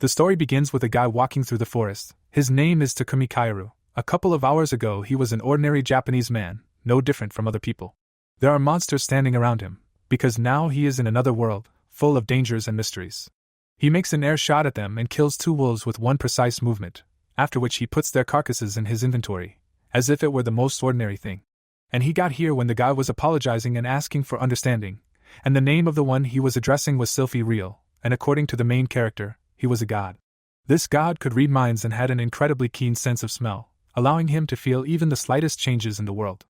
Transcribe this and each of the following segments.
The story begins with a guy walking through the forest. His name is Takumi Kairu. A couple of hours ago he was an ordinary Japanese man, no different from other people. There are monsters standing around him, because now he is in another world, full of dangers and mysteries. He makes an air shot at them and kills 2 wolves with one precise movement, after which he puts their carcasses in his inventory, as if it were the most ordinary thing. And he got here when the guy was apologizing and asking for understanding, and the name of the one he was addressing was Sylphie Real, and according to the main character, he was a god. This god could read minds and had an incredibly keen sense of smell, allowing him to feel even the slightest changes in the world.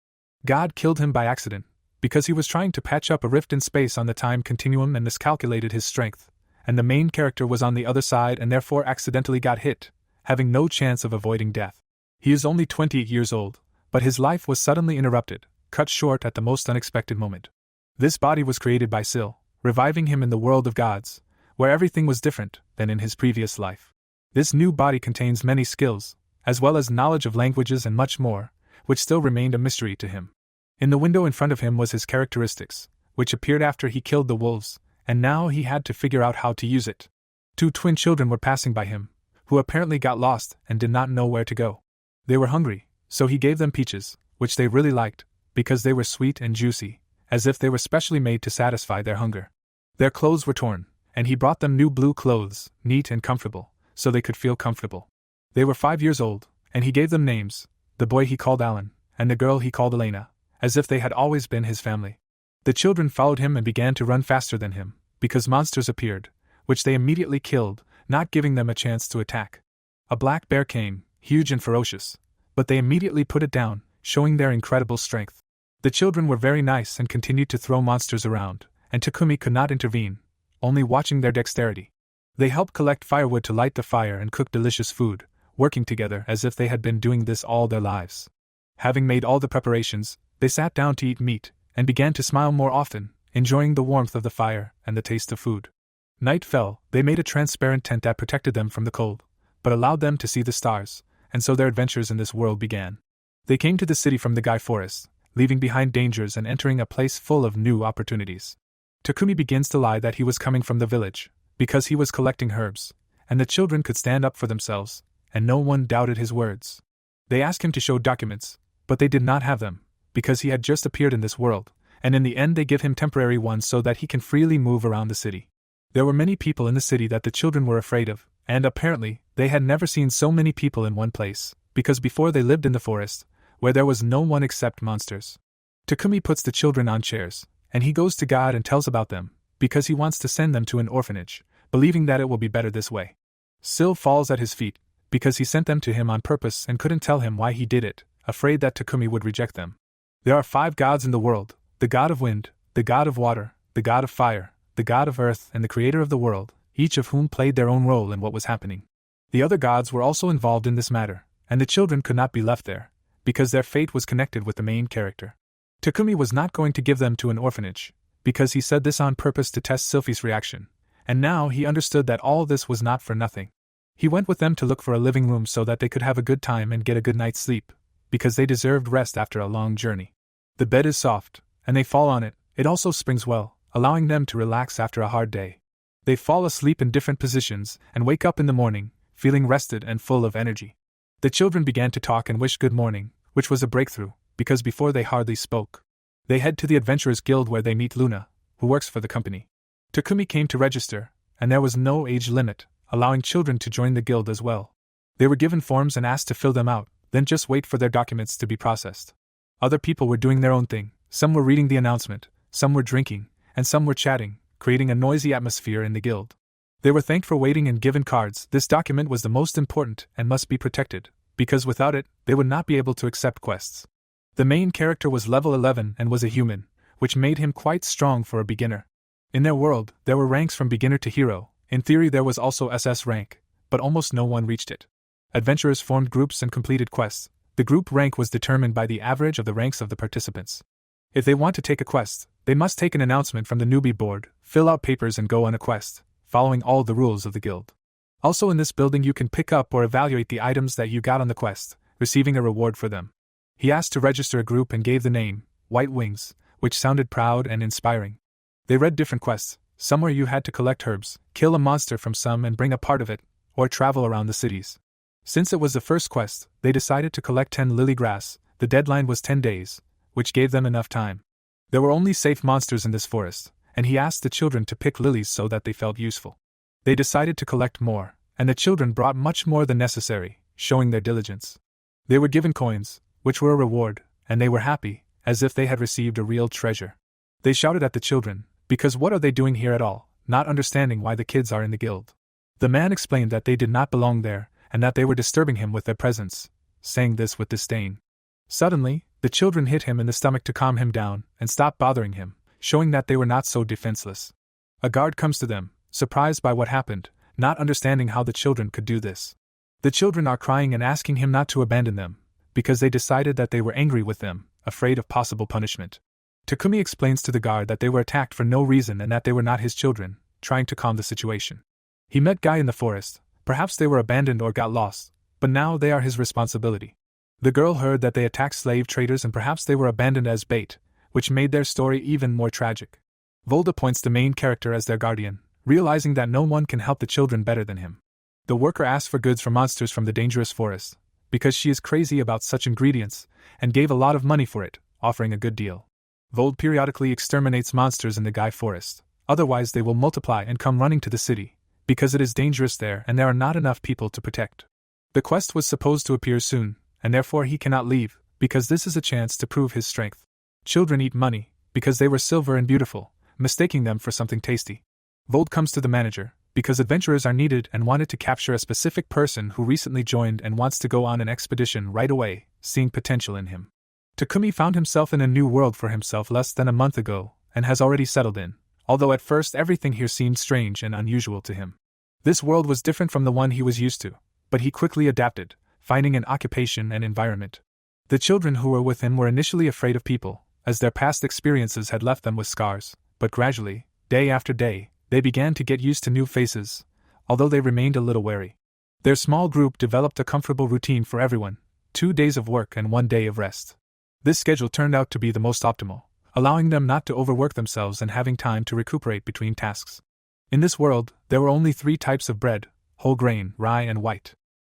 God killed him by accident, because he was trying to patch up a rift in space on the time continuum and miscalculated his strength, and the main character was on the other side and therefore accidentally got hit, having no chance of avoiding death. He is only 28 years old, but his life was suddenly interrupted, cut short at the most unexpected moment. This body was created by Sil, reviving him in the world of gods, where everything was different than in his previous life. This new body contains many skills, as well as knowledge of languages and much more, which still remained a mystery to him. In the window in front of him was his characteristics, which appeared after he killed the wolves, and now he had to figure out how to use it. 2 twin children were passing by him, who apparently got lost and did not know where to go. They were hungry, so he gave them peaches, which they really liked, because they were sweet and juicy, as if they were specially made to satisfy their hunger. Their clothes were torn, and he brought them new blue clothes, neat and comfortable, so they could feel comfortable. They were 5 years old, and he gave them names, the boy he called Alan, and the girl he called Elena, as if they had always been his family. The children followed him and began to run faster than him, because monsters appeared, which they immediately killed, not giving them a chance to attack. A black bear came, huge and ferocious, but they immediately put it down, showing their incredible strength. The children were very nice and continued to throw monsters around, and Takumi could not intervene, only watching their dexterity. They helped collect firewood to light the fire and cook delicious food, working together as if they had been doing this all their lives. Having made all the preparations, they sat down to eat meat, and began to smile more often, enjoying the warmth of the fire and the taste of food. Night fell. They made a transparent tent that protected them from the cold, but allowed them to see the stars, and so their adventures in this world began. They came to the city from the Gai Forest, leaving behind dangers and entering a place full of new opportunities. Takumi begins to lie that he was coming from the village, because he was collecting herbs, and the children could stand up for themselves, and no one doubted his words. They asked him to show documents, but they did not have them, because he had just appeared in this world, and in the end they give him temporary ones so that he can freely move around the city. There were many people in the city that the children were afraid of, and apparently, they had never seen so many people in one place, because before they lived in the forest, where there was no one except monsters. Takumi puts the children on chairs, and he goes to God and tells about them, because he wants to send them to an orphanage, believing that it will be better this way. Sil falls at his feet, because he sent them to him on purpose and couldn't tell him why he did it, afraid that Takumi would reject them. There are 5 gods in the world, the god of wind, the god of water, the god of fire, the god of earth and the creator of the world, each of whom played their own role in what was happening. The other gods were also involved in this matter, and the children could not be left there, because their fate was connected with the main character. Takumi was not going to give them to an orphanage, because he said this on purpose to test Sylphie's reaction, and now he understood that all this was not for nothing. He went with them to look for a living room so that they could have a good time and get a good night's sleep, because they deserved rest after a long journey. The bed is soft, and they fall on it. It also springs well, allowing them to relax after a hard day. They fall asleep in different positions and wake up in the morning, feeling rested and full of energy. The children began to talk and wish good morning, which was a breakthrough, because before they hardly spoke. They head to the Adventurers Guild where they meet Luna, who works for the company. Takumi came to register, and there was no age limit, allowing children to join the guild as well. They were given forms and asked to fill them out, then just wait for their documents to be processed. Other people were doing their own thing. Some were reading the announcement, some were drinking, and some were chatting, creating a noisy atmosphere in the guild. They were thanked for waiting and given cards. This document was the most important and must be protected, because without it, they would not be able to accept quests. The main character was level 11 and was a human, which made him quite strong for a beginner. In their world, there were ranks from beginner to hero. In theory there was also SS rank, but almost no one reached it. Adventurers formed groups and completed quests. The group rank was determined by the average of the ranks of the participants. If they want to take a quest, they must take an announcement from the newbie board, fill out papers and go on a quest, following all the rules of the guild. Also in this building you can pick up or evaluate the items that you got on the quest, receiving a reward for them. He asked to register a group and gave the name, White Wings, which sounded proud and inspiring. They read different quests, some where you had to collect herbs, kill a monster from some and bring a part of it, or travel around the cities. Since it was the first quest, they decided to collect 10 lily grass. The deadline was 10 days, which gave them enough time. There were only safe monsters in this forest, and he asked the children to pick lilies so that they felt useful. They decided to collect more, and the children brought much more than necessary, showing their diligence. They were given coins, which were a reward, and they were happy, as if they had received a real treasure. They shouted at the children, because what are they doing here at all, not understanding why the kids are in the guild. The man explained that they did not belong there, and that they were disturbing him with their presence, saying this with disdain. Suddenly, the children hit him in the stomach to calm him down and stop bothering him, showing that they were not so defenseless. A guard comes to them, surprised by what happened, not understanding how the children could do this. The children are crying and asking him not to abandon them, because they decided that they were angry with them, afraid of possible punishment. Takumi explains to the guard that they were attacked for no reason and that they were not his children, trying to calm the situation. He met Guy in the forest. Perhaps they were abandoned or got lost, but now they are his responsibility. The girl heard that they attacked slave traders and perhaps they were abandoned as bait, which made their story even more tragic. Vold appoints the main character as their guardian, realizing that no one can help the children better than him. The worker asks for goods for monsters from the dangerous forest, because she is crazy about such ingredients, and gave a lot of money for it, offering a good deal. Vold periodically exterminates monsters in the Guy forest, otherwise they will multiply and come running to the city, because it is dangerous there and there are not enough people to protect. The quest was supposed to appear soon, and therefore he cannot leave, because this is a chance to prove his strength. Children eat money, because they were silver and beautiful, mistaking them for something tasty. Vold comes to the manager, because adventurers are needed and wanted to capture a specific person who recently joined and wants to go on an expedition right away, seeing potential in him. Takumi found himself in a new world for himself less than a month ago, and has already settled in, although at first everything here seemed strange and unusual to him. This world was different from the one he was used to, but he quickly adapted, finding an occupation and environment. The children who were with him were initially afraid of people, as their past experiences had left them with scars, but gradually, day after day, they began to get used to new faces, although they remained a little wary. Their small group developed a comfortable routine for everyone, 2 days of work and 1 day of rest. This schedule turned out to be the most optimal, allowing them not to overwork themselves and having time to recuperate between tasks. In this world, there were only 3 types of bread: whole grain, rye, and white.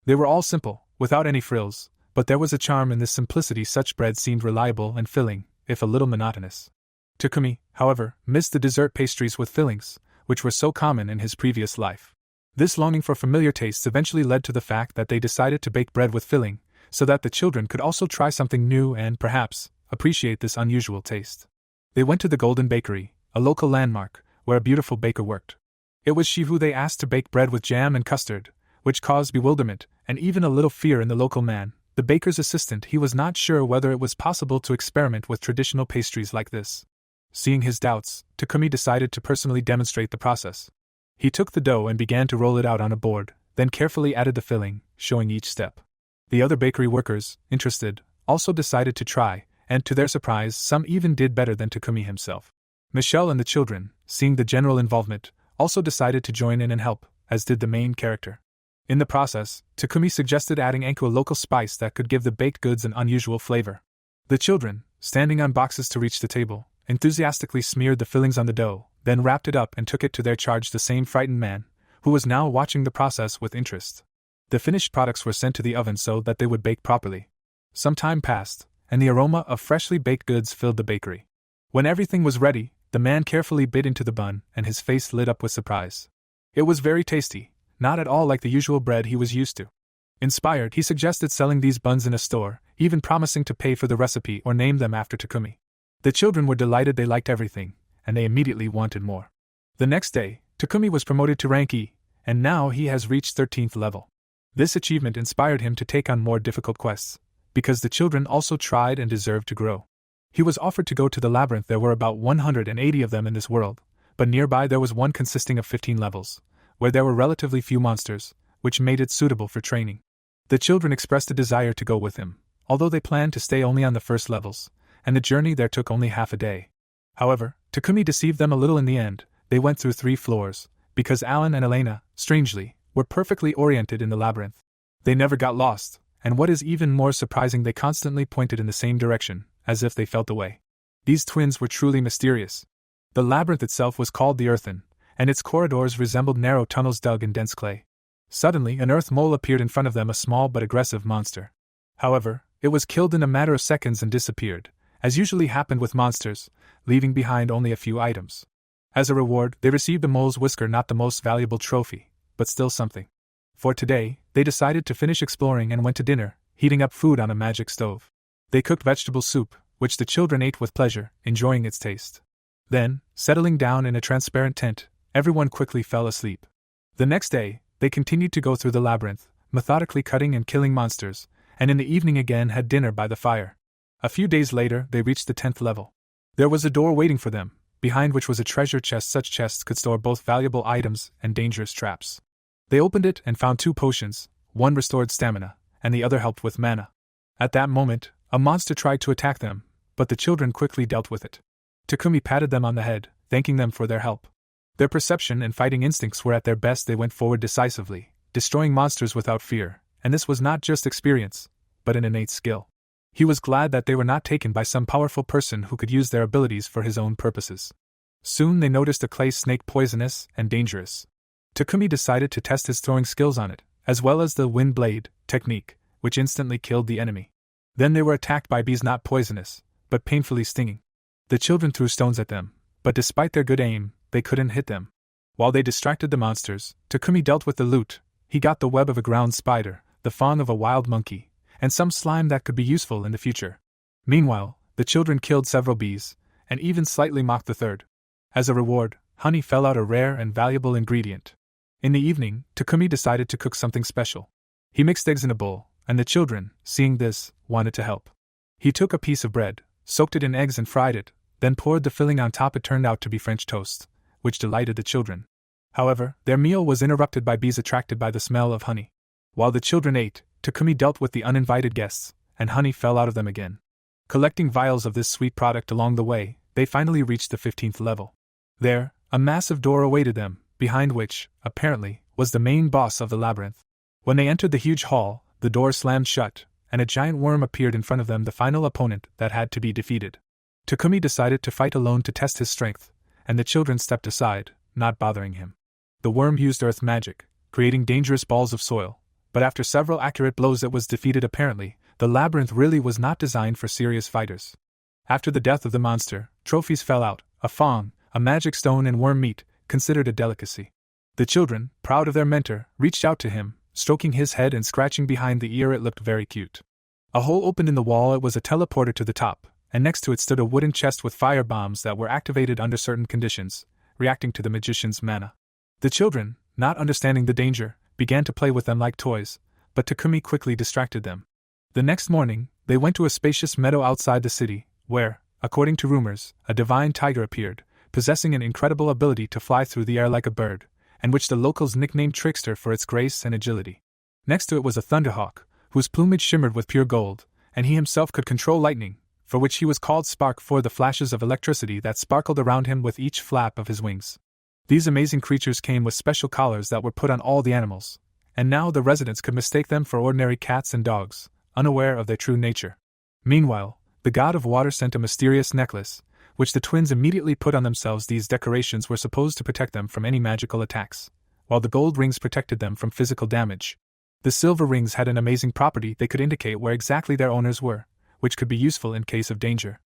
They were all simple, without any frills, but there was a charm in this simplicity. Such bread seemed reliable and filling, if a little monotonous. Takumi, however, missed the dessert pastries with fillings, which were so common in his previous life. This longing for familiar tastes eventually led to the fact that they decided to bake bread with filling, so that the children could also try something new and, perhaps, appreciate this unusual taste. They went to the Golden Bakery, a local landmark, where a beautiful baker worked. It was she who they asked to bake bread with jam and custard, which caused bewilderment and even a little fear in the local man, the baker's assistant. He was not sure whether it was possible to experiment with traditional pastries like this. Seeing his doubts, Takumi decided to personally demonstrate the process. He took the dough and began to roll it out on a board, then carefully added the filling, showing each step. The other bakery workers, interested, also decided to try, and to their surprise, some even did better than Takumi himself. Michelle and the children, seeing the general involvement, also decided to join in and help, as did the main character. In the process, Takumi suggested adding anku, a local spice that could give the baked goods an unusual flavor. The children, standing on boxes to reach the table, enthusiastically smeared the fillings on the dough, then wrapped it up and took it to their charge, the same frightened man, who was now watching the process with interest. The finished products were sent to the oven so that they would bake properly. Some time passed, and the aroma of freshly baked goods filled the bakery. When everything was ready, the man carefully bit into the bun, and his face lit up with surprise. It was very tasty, not at all like the usual bread he was used to. Inspired, he suggested selling these buns in a store, even promising to pay for the recipe or name them after Takumi. The children were delighted. They liked everything, and they immediately wanted more. The next day, Takumi was promoted to rank E, and now he has reached 13th level. This achievement inspired him to take on more difficult quests, because the children also tried and deserved to grow. He was offered to go to the labyrinth. There were about 180 of them in this world, but nearby there was one consisting of 15 levels, where there were relatively few monsters, which made it suitable for training. The children expressed a desire to go with him, although they planned to stay only on the first levels, and the journey there took only half a day. However, Takumi deceived them a little in the end. They went through 3 floors, because Alan and Elena, strangely, were perfectly oriented in the labyrinth. They never got lost, and what is even more surprising, they constantly pointed in the same direction, as if they felt the way. These twins were truly mysterious. The labyrinth itself was called the Earthen, and its corridors resembled narrow tunnels dug in dense clay. Suddenly, an earth mole appeared in front of them, a small but aggressive monster. However, it was killed in a matter of seconds and disappeared, as usually happened with monsters, leaving behind only a few items. As a reward, they received a mole's whisker, not the most valuable trophy, but still something. For today, they decided to finish exploring and went to dinner, heating up food on a magic stove. They cooked vegetable soup, which the children ate with pleasure, enjoying its taste. Then, settling down in a transparent tent, everyone quickly fell asleep. The next day, they continued to go through the labyrinth, methodically cutting and killing monsters, and in the evening again had dinner by the fire. A few days later, they reached the 10th level. There was a door waiting for them, behind which was a treasure chest. Such chests could store both valuable items and dangerous traps. They opened it and found 2 potions, one restored stamina, and the other helped with mana. At that moment, a monster tried to attack them, but the children quickly dealt with it. Takumi patted them on the head, thanking them for their help. Their perception and fighting instincts were at their best. They went forward decisively, destroying monsters without fear, and this was not just experience, but an innate skill. He was glad that they were not taken by some powerful person who could use their abilities for his own purposes. Soon they noticed a clay snake, poisonous and dangerous. Takumi decided to test his throwing skills on it, as well as the wind blade technique, which instantly killed the enemy. Then they were attacked by bees, not poisonous, but painfully stinging. The children threw stones at them, but despite their good aim, they couldn't hit them. While they distracted the monsters, Takumi dealt with the loot. He got the web of a ground spider, the fawn of a wild monkey, and some slime that could be useful in the future. Meanwhile, the children killed several bees, and even slightly mocked the third. As a reward, honey fell out, a rare and valuable ingredient. In the evening, Takumi decided to cook something special. He mixed eggs in a bowl, and the children, seeing this, wanted to help. He took a piece of bread, soaked it in eggs and fried it, then poured the filling on top. It turned out to be French toast, which delighted the children. However, their meal was interrupted by bees attracted by the smell of honey. While the children ate, Takumi dealt with the uninvited guests, and honey fell out of them again. Collecting vials of this sweet product along the way, they finally reached the 15th level. There, a massive door awaited them, behind which, apparently, was the main boss of the labyrinth. When they entered the huge hall, the door slammed shut, and a giant worm appeared in front of them, the final opponent that had to be defeated. Takumi decided to fight alone to test his strength, and the children stepped aside, not bothering him. The worm used earth magic, creating dangerous balls of soil, but after several accurate blows it was defeated. Apparently, the labyrinth really was not designed for serious fighters. After the death of the monster, trophies fell out: a fawn, a magic stone, and worm meat, considered a delicacy. The children, proud of their mentor, reached out to him, stroking his head and scratching behind the ear. It looked very cute. A hole opened in the wall. It was a teleporter to the top, and next to it stood a wooden chest with fire bombs that were activated under certain conditions, reacting to the magician's mana. The children, not understanding the danger, began to play with them like toys, but Takumi quickly distracted them. The next morning, they went to a spacious meadow outside the city, where, according to rumors, a divine tiger appeared, possessing an incredible ability to fly through the air like a bird, and which the locals nicknamed Trickster for its grace and agility. Next to it was a thunderhawk, whose plumage shimmered with pure gold, and he himself could control lightning, for which he was called Spark, for the flashes of electricity that sparkled around him with each flap of his wings. These amazing creatures came with special collars that were put on all the animals, and now the residents could mistake them for ordinary cats and dogs, unaware of their true nature. Meanwhile, the god of water sent a mysterious necklace, which the twins immediately put on themselves. These decorations were supposed to protect them from any magical attacks, while the gold rings protected them from physical damage. The silver rings had an amazing property: they could indicate where exactly their owners were, which could be useful in case of danger.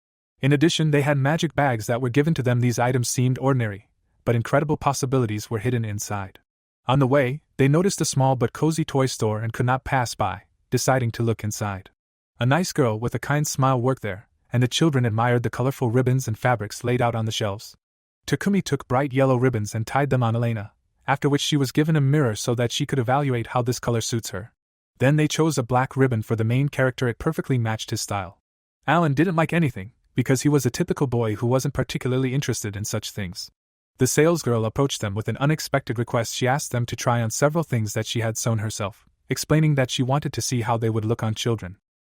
In addition, they had magic bags that were given to them. These items seemed ordinary, but incredible possibilities were hidden inside. On the way, they noticed a small but cozy toy store and could not pass by, deciding to look inside. A nice girl with a kind smile worked there, and the children admired the colorful ribbons and fabrics laid out on the shelves. Takumi took bright yellow ribbons and tied them on Elena, after which she was given a mirror so that she could evaluate how this color suits her. Then they chose a black ribbon for the main character. It perfectly matched his style. Alan didn't like anything, because he was a typical boy who wasn't particularly interested in such things. The salesgirl approached them with an unexpected request. She asked them to try on several things that she had sewn herself, explaining that she wanted to see how they would look on children.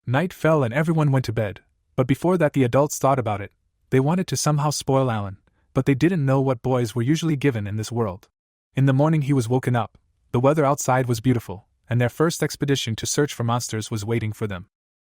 Night fell and everyone went to bed, but before that the adults thought about it. They wanted to somehow spoil Alan, but they didn't know what boys were usually given in this world. In the morning he was woken up. The weather outside was beautiful, and their first expedition to search for monsters was waiting for them.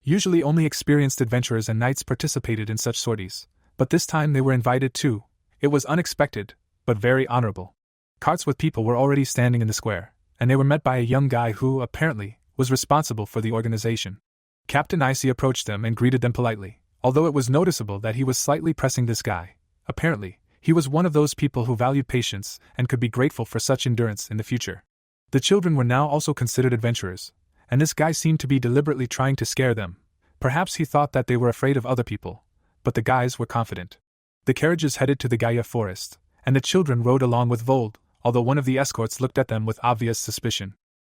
Usually only experienced adventurers and knights participated in such sorties, but this time they were invited too. It was unexpected, but very honorable. Carts with people were already standing in the square, and they were met by a young guy who, apparently, was responsible for the organization. Captain Icy approached them and greeted them politely, although it was noticeable that he was slightly pressing this guy. Apparently, he was one of those people who valued patience and could be grateful for such endurance in the future. The children were now also considered adventurers, and this guy seemed to be deliberately trying to scare them. Perhaps he thought that they were afraid of other people, but the guys were confident. The carriages headed to the Gaia forest, and the children rode along with Vold, although one of the escorts looked at them with obvious suspicion.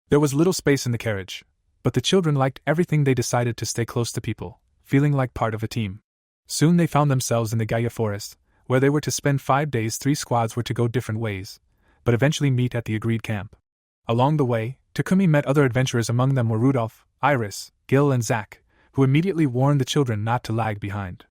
There was little space in the carriage, but the children liked everything. They decided to stay close to people, feeling like part of a team. Soon they found themselves in the Gaia forest, where they were to spend 5 days. 3 squads were to go different ways, but eventually meet at the agreed camp. Along the way, Takumi met other adventurers. Among them were Rudolph, Iris, Gil and Zack, who immediately warned the children not to lag behind.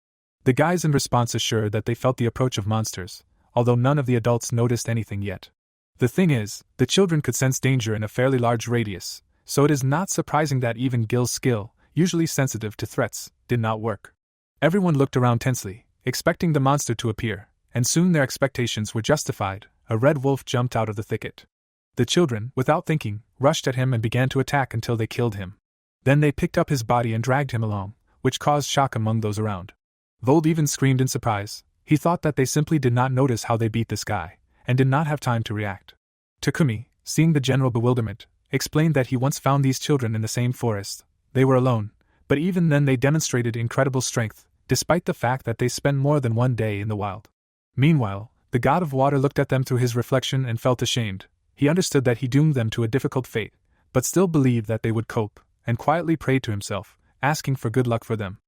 The guys in response assured that they felt the approach of monsters, although none of the adults noticed anything yet. The thing is, the children could sense danger in a fairly large radius, so it is not surprising that even Gil's skill, usually sensitive to threats, did not work. Everyone looked around tensely, expecting the monster to appear, and soon their expectations were justified. A red wolf jumped out of the thicket. The children, without thinking, rushed at him and began to attack until they killed him. Then they picked up his body and dragged him along, which caused shock among those around. Vold even screamed in surprise. He thought that they simply did not notice how they beat this guy, and did not have time to react. Takumi, seeing the general bewilderment, explained that he once found these children in the same forest. They were alone, but even then they demonstrated incredible strength, despite the fact that they spent more than 1 day in the wild. Meanwhile, the god of water looked at them through his reflection and felt ashamed. He understood that he doomed them to a difficult fate, but still believed that they would cope, and quietly prayed to himself, asking for good luck for them.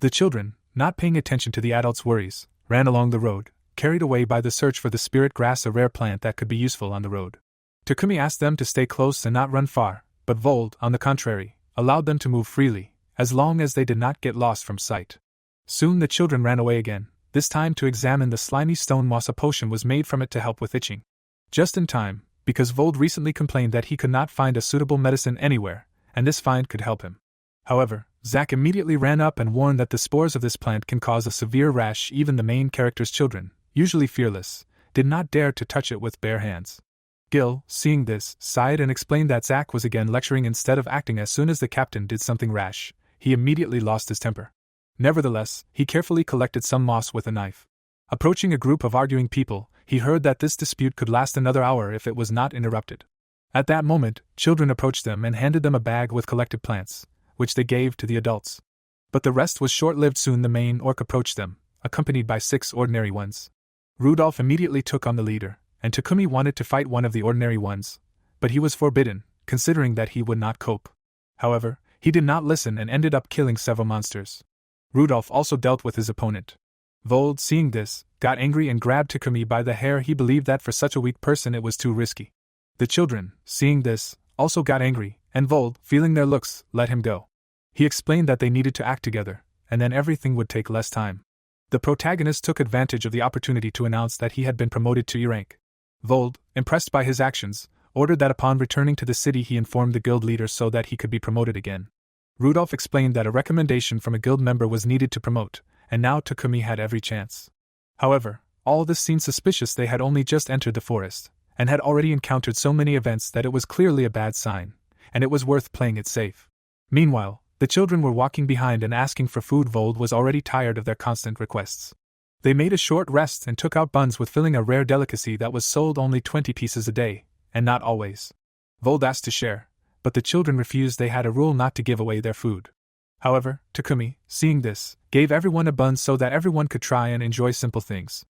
The children, not paying attention to the adults' worries, ran along the road, carried away by the search for the spirit grass, a rare plant that could be useful on the road. Takumi asked them to stay close and not run far, but Vold, on the contrary, allowed them to move freely, as long as they did not get lost from sight. Soon the children ran away again, this time to examine the slimy stone moss. A potion was made from it to help with itching. Just in time, because Vold recently complained that he could not find a suitable medicine anywhere, and this find could help him. However, Zack immediately ran up and warned that the spores of this plant can cause a severe rash. Even the main character's children, usually fearless, did not dare to touch it with bare hands. Gil, seeing this, sighed and explained that Zack was again lecturing instead of acting. As soon as the captain did something rash, he immediately lost his temper. Nevertheless, he carefully collected some moss with a knife. Approaching a group of arguing people, he heard that this dispute could last another hour if it was not interrupted. At that moment, children approached them and handed them a bag with collected plants, which they gave to the adults. But the rest was short-lived. Soon the main orc approached them, accompanied by 6 ordinary ones. Rudolph immediately took on the leader, and Takumi wanted to fight one of the ordinary ones, but he was forbidden, considering that he would not cope. However, he did not listen and ended up killing several monsters. Rudolph also dealt with his opponent. Vold, seeing this, got angry and grabbed Takumi by the hair. He believed that for such a weak person it was too risky. The children, seeing this, also got angry, and Vold, feeling their looks, let him go. He explained that they needed to act together, and then everything would take less time. The protagonist took advantage of the opportunity to announce that he had been promoted to E rank. Vold, impressed by his actions, ordered that upon returning to the city he informed the guild leader so that he could be promoted again. Rudolph explained that a recommendation from a guild member was needed to promote, and now Takumi had every chance. However, all this seemed suspicious. They had only just entered the forest, and had already encountered so many events that it was clearly a bad sign, and it was worth playing it safe. Meanwhile, the children were walking behind and asking for food. Vold was already tired of their constant requests. They made a short rest and took out buns with filling, a rare delicacy that was sold only 20 pieces a day, and not always. Vold asked to share, but the children refused. They had a rule not to give away their food. However, Takumi, seeing this, gave everyone a bun so that everyone could try and enjoy simple things.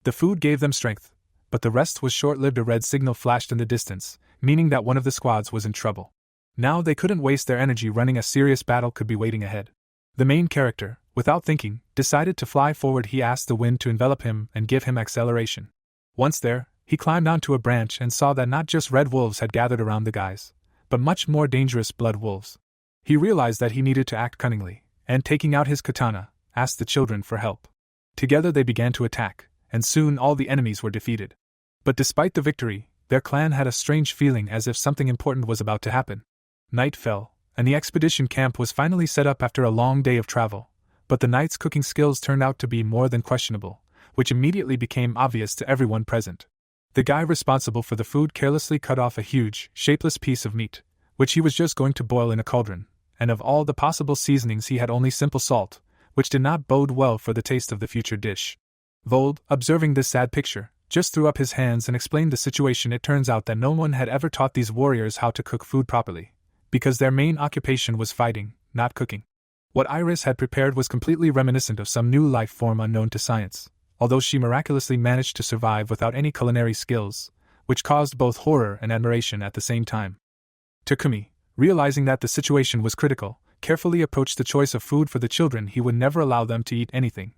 The food gave them strength, but the rest was short-lived. A red signal flashed in the distance, meaning that one of the squads was in trouble. Now they couldn't waste their energy running. A serious battle could be waiting ahead. The main character, without thinking, decided to fly forward. He asked the wind to envelop him and give him acceleration. Once there, he climbed onto a branch and saw that not just red wolves had gathered around the guys, but much more dangerous blood wolves. He realized that he needed to act cunningly, and taking out his katana, asked the children for help. Together they began to attack, and soon all the enemies were defeated. But despite the victory, their clan had a strange feeling as if something important was about to happen. Night fell, and the expedition camp was finally set up after a long day of travel, but the knight's cooking skills turned out to be more than questionable, which immediately became obvious to everyone present. The guy responsible for the food carelessly cut off a huge, shapeless piece of meat, which he was just going to boil in a cauldron, and of all the possible seasonings he had only simple salt, which did not bode well for the taste of the future dish. Vold, observing this sad picture, just threw up his hands and explained the situation. It turns out that no one had ever taught these warriors how to cook food properly, because their main occupation was fighting, not cooking. What Iris had prepared was completely reminiscent of some new life form unknown to science, although she miraculously managed to survive without any culinary skills, which caused both horror and admiration at the same time. Takumi, realizing that the situation was critical, carefully approached the choice of food for the children. He would never allow them to eat anything.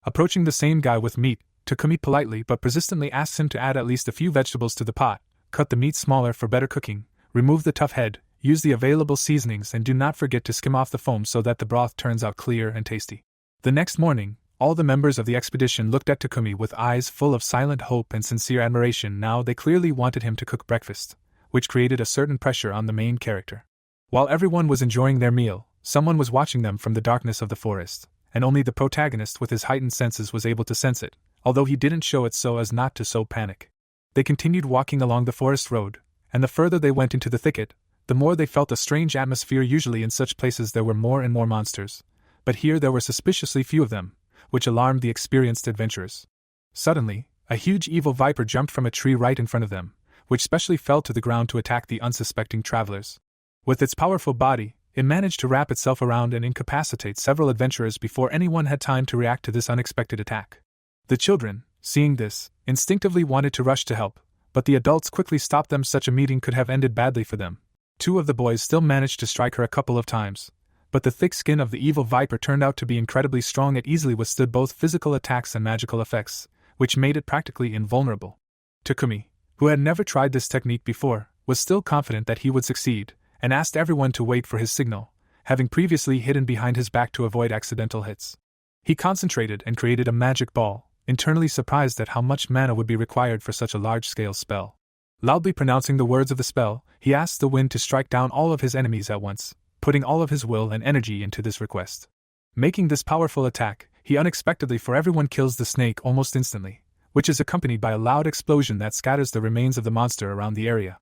Approaching the same guy with meat, Takumi politely but persistently asked him to add at least a few vegetables to the pot, cut the meat smaller for better cooking, remove the tough head, use the available seasonings, and do not forget to skim off the foam so that the broth turns out clear and tasty. The next morning, all the members of the expedition looked at Takumi with eyes full of silent hope and sincere admiration. Now they clearly wanted him to cook breakfast, which created a certain pressure on the main character. While everyone was enjoying their meal, someone was watching them from the darkness of the forest, and only the protagonist with his heightened senses was able to sense it, although he didn't show it so as not to sow panic. They continued walking along the forest road, and the further they went into the thicket, the more they felt a strange atmosphere. Usually in such places there were more and more monsters, but here there were suspiciously few of them, which alarmed the experienced adventurers. Suddenly, a huge evil viper jumped from a tree right in front of them, which specially fell to the ground to attack the unsuspecting travelers. With its powerful body, it managed to wrap itself around and incapacitate several adventurers before anyone had time to react to this unexpected attack. The children, seeing this, instinctively wanted to rush to help, but the adults quickly stopped them. Such a meeting could have ended badly for them. Two of the boys still managed to strike her a couple of times, but the thick skin of the evil viper turned out to be incredibly strong. It easily withstood both physical attacks and magical effects, which made it practically invulnerable. Takumi, who had never tried this technique before, was still confident that he would succeed, and asked everyone to wait for his signal, having previously hidden behind his back to avoid accidental hits. He concentrated and created a magic ball, internally surprised at how much mana would be required for such a large-scale spell. Loudly pronouncing the words of the spell, he asked the wind to strike down all of his enemies at once, putting all of his will and energy into this request. Making this powerful attack, he unexpectedly for everyone kills the snake almost instantly, which is accompanied by a loud explosion that scatters the remains of the monster around the area.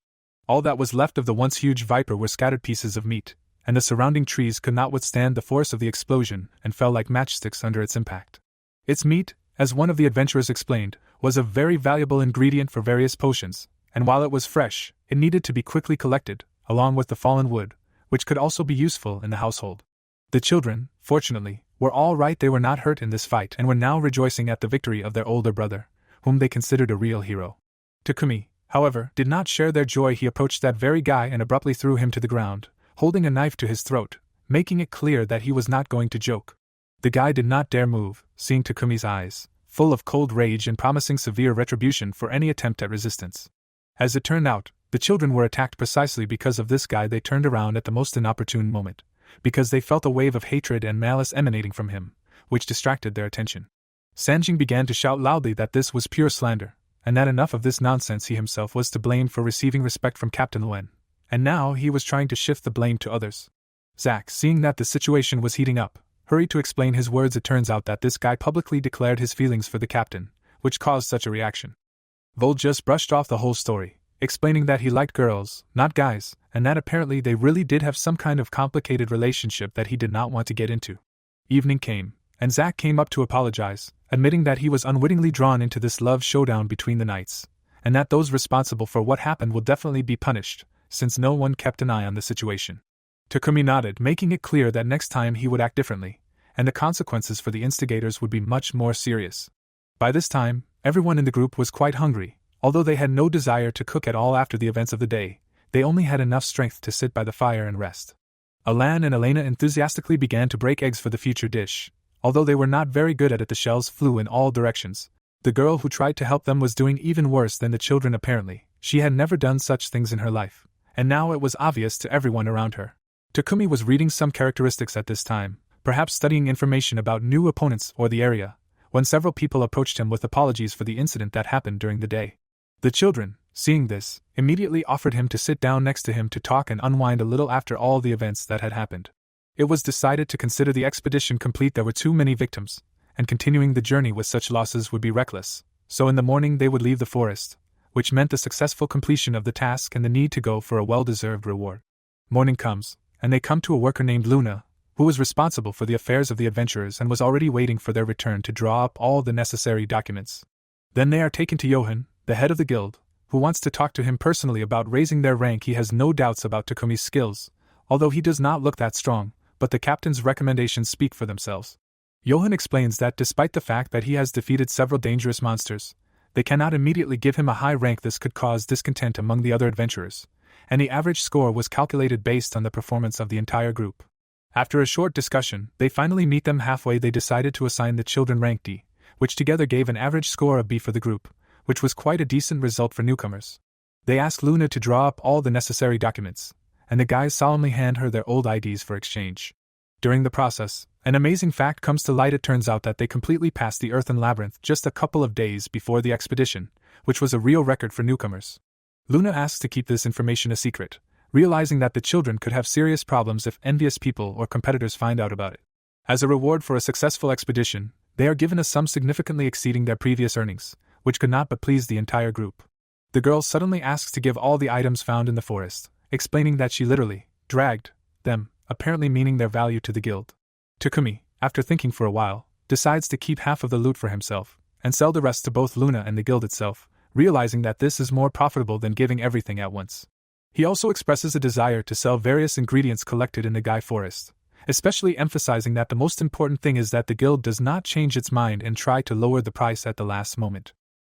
All that was left of the once huge viper were scattered pieces of meat, and the surrounding trees could not withstand the force of the explosion and fell like matchsticks under its impact. Its meat, as one of the adventurers explained, was a very valuable ingredient for various potions, and while it was fresh, it needed to be quickly collected, along with the fallen wood, which could also be useful in the household. The children, fortunately, were all right. They were not hurt in this fight and were now rejoicing at the victory of their older brother, whom they considered a real hero. Takumi, however, did not share their joy. He approached that very guy and abruptly threw him to the ground, holding a knife to his throat, making it clear that he was not going to joke. The guy did not dare move, seeing Takumi's eyes, full of cold rage and promising severe retribution for any attempt at resistance. As it turned out, the children were attacked precisely because of this guy. They turned around at the most inopportune moment, because they felt a wave of hatred and malice emanating from him, which distracted their attention. Sanjing began to shout loudly that this was pure slander, and that enough of this nonsense. He himself was to blame for receiving respect from Captain Luen, and now he was trying to shift the blame to others. Zack, seeing that the situation was heating up, hurried to explain his words. It turns out that this guy publicly declared his feelings for the captain, which caused such a reaction. Vold just brushed off the whole story, explaining that he liked girls, not guys, and that apparently they really did have some kind of complicated relationship that he did not want to get into. Evening came, and Zack came up to apologize, admitting that he was unwittingly drawn into this love showdown between the knights, and that those responsible for what happened will definitely be punished, since no one kept an eye on the situation. Takumi nodded, making it clear that next time he would act differently, and the consequences for the instigators would be much more serious. By this time, everyone in the group was quite hungry. Although they had no desire to cook at all after the events of the day, they only had enough strength to sit by the fire and rest. Alan and Elena enthusiastically began to break eggs for the future dish. Although they were not very good at it, the shells flew in all directions. The girl who tried to help them was doing even worse than the children apparently. She had never done such things in her life, and now it was obvious to everyone around her. Takumi was reading some characteristics at this time, perhaps studying information about new opponents or the area, when several people approached him with apologies for the incident that happened during the day. The children, seeing this, immediately offered him to sit down next to him to talk and unwind a little after all the events that had happened. It was decided to consider the expedition complete. There were too many victims, and continuing the journey with such losses would be reckless, so in the morning they would leave the forest, which meant the successful completion of the task and the need to go for a well-deserved reward. Morning comes, and they come to a worker named Luna, who was responsible for the affairs of the adventurers and was already waiting for their return to draw up all the necessary documents. Then they are taken to Johan, the head of the guild, who wants to talk to him personally about raising their rank. He has no doubts about Takumi's skills, although he does not look that strong, but the captain's recommendations speak for themselves. Johan explains that despite the fact that he has defeated several dangerous monsters, they cannot immediately give him a high rank. This could cause discontent among the other adventurers, and the average score was calculated based on the performance of the entire group. After a short discussion, they finally meet them halfway. They decided to assign the children rank D, which together gave an average score of B for the group, which was quite a decent result for newcomers. They ask Luna to draw up all the necessary documents, and the guys solemnly hand her their old IDs for exchange. During the process, an amazing fact comes to light. It turns out that they completely passed the Earthen Labyrinth just a couple of days before the expedition, which was a real record for newcomers. Luna asks to keep this information a secret, realizing that the children could have serious problems if envious people or competitors find out about it. As a reward for a successful expedition, they are given a sum significantly exceeding their previous earnings, which could not but please the entire group. The girl suddenly asks to give all the items found in the forest, explaining that she literally dragged them, apparently meaning their value to the guild. Takumi, after thinking for a while, decides to keep half of the loot for himself, and sell the rest to both Luna and the guild itself, realizing that this is more profitable than giving everything at once. He also expresses a desire to sell various ingredients collected in the Guy Forest, especially emphasizing that the most important thing is that the guild does not change its mind and try to lower the price at the last moment.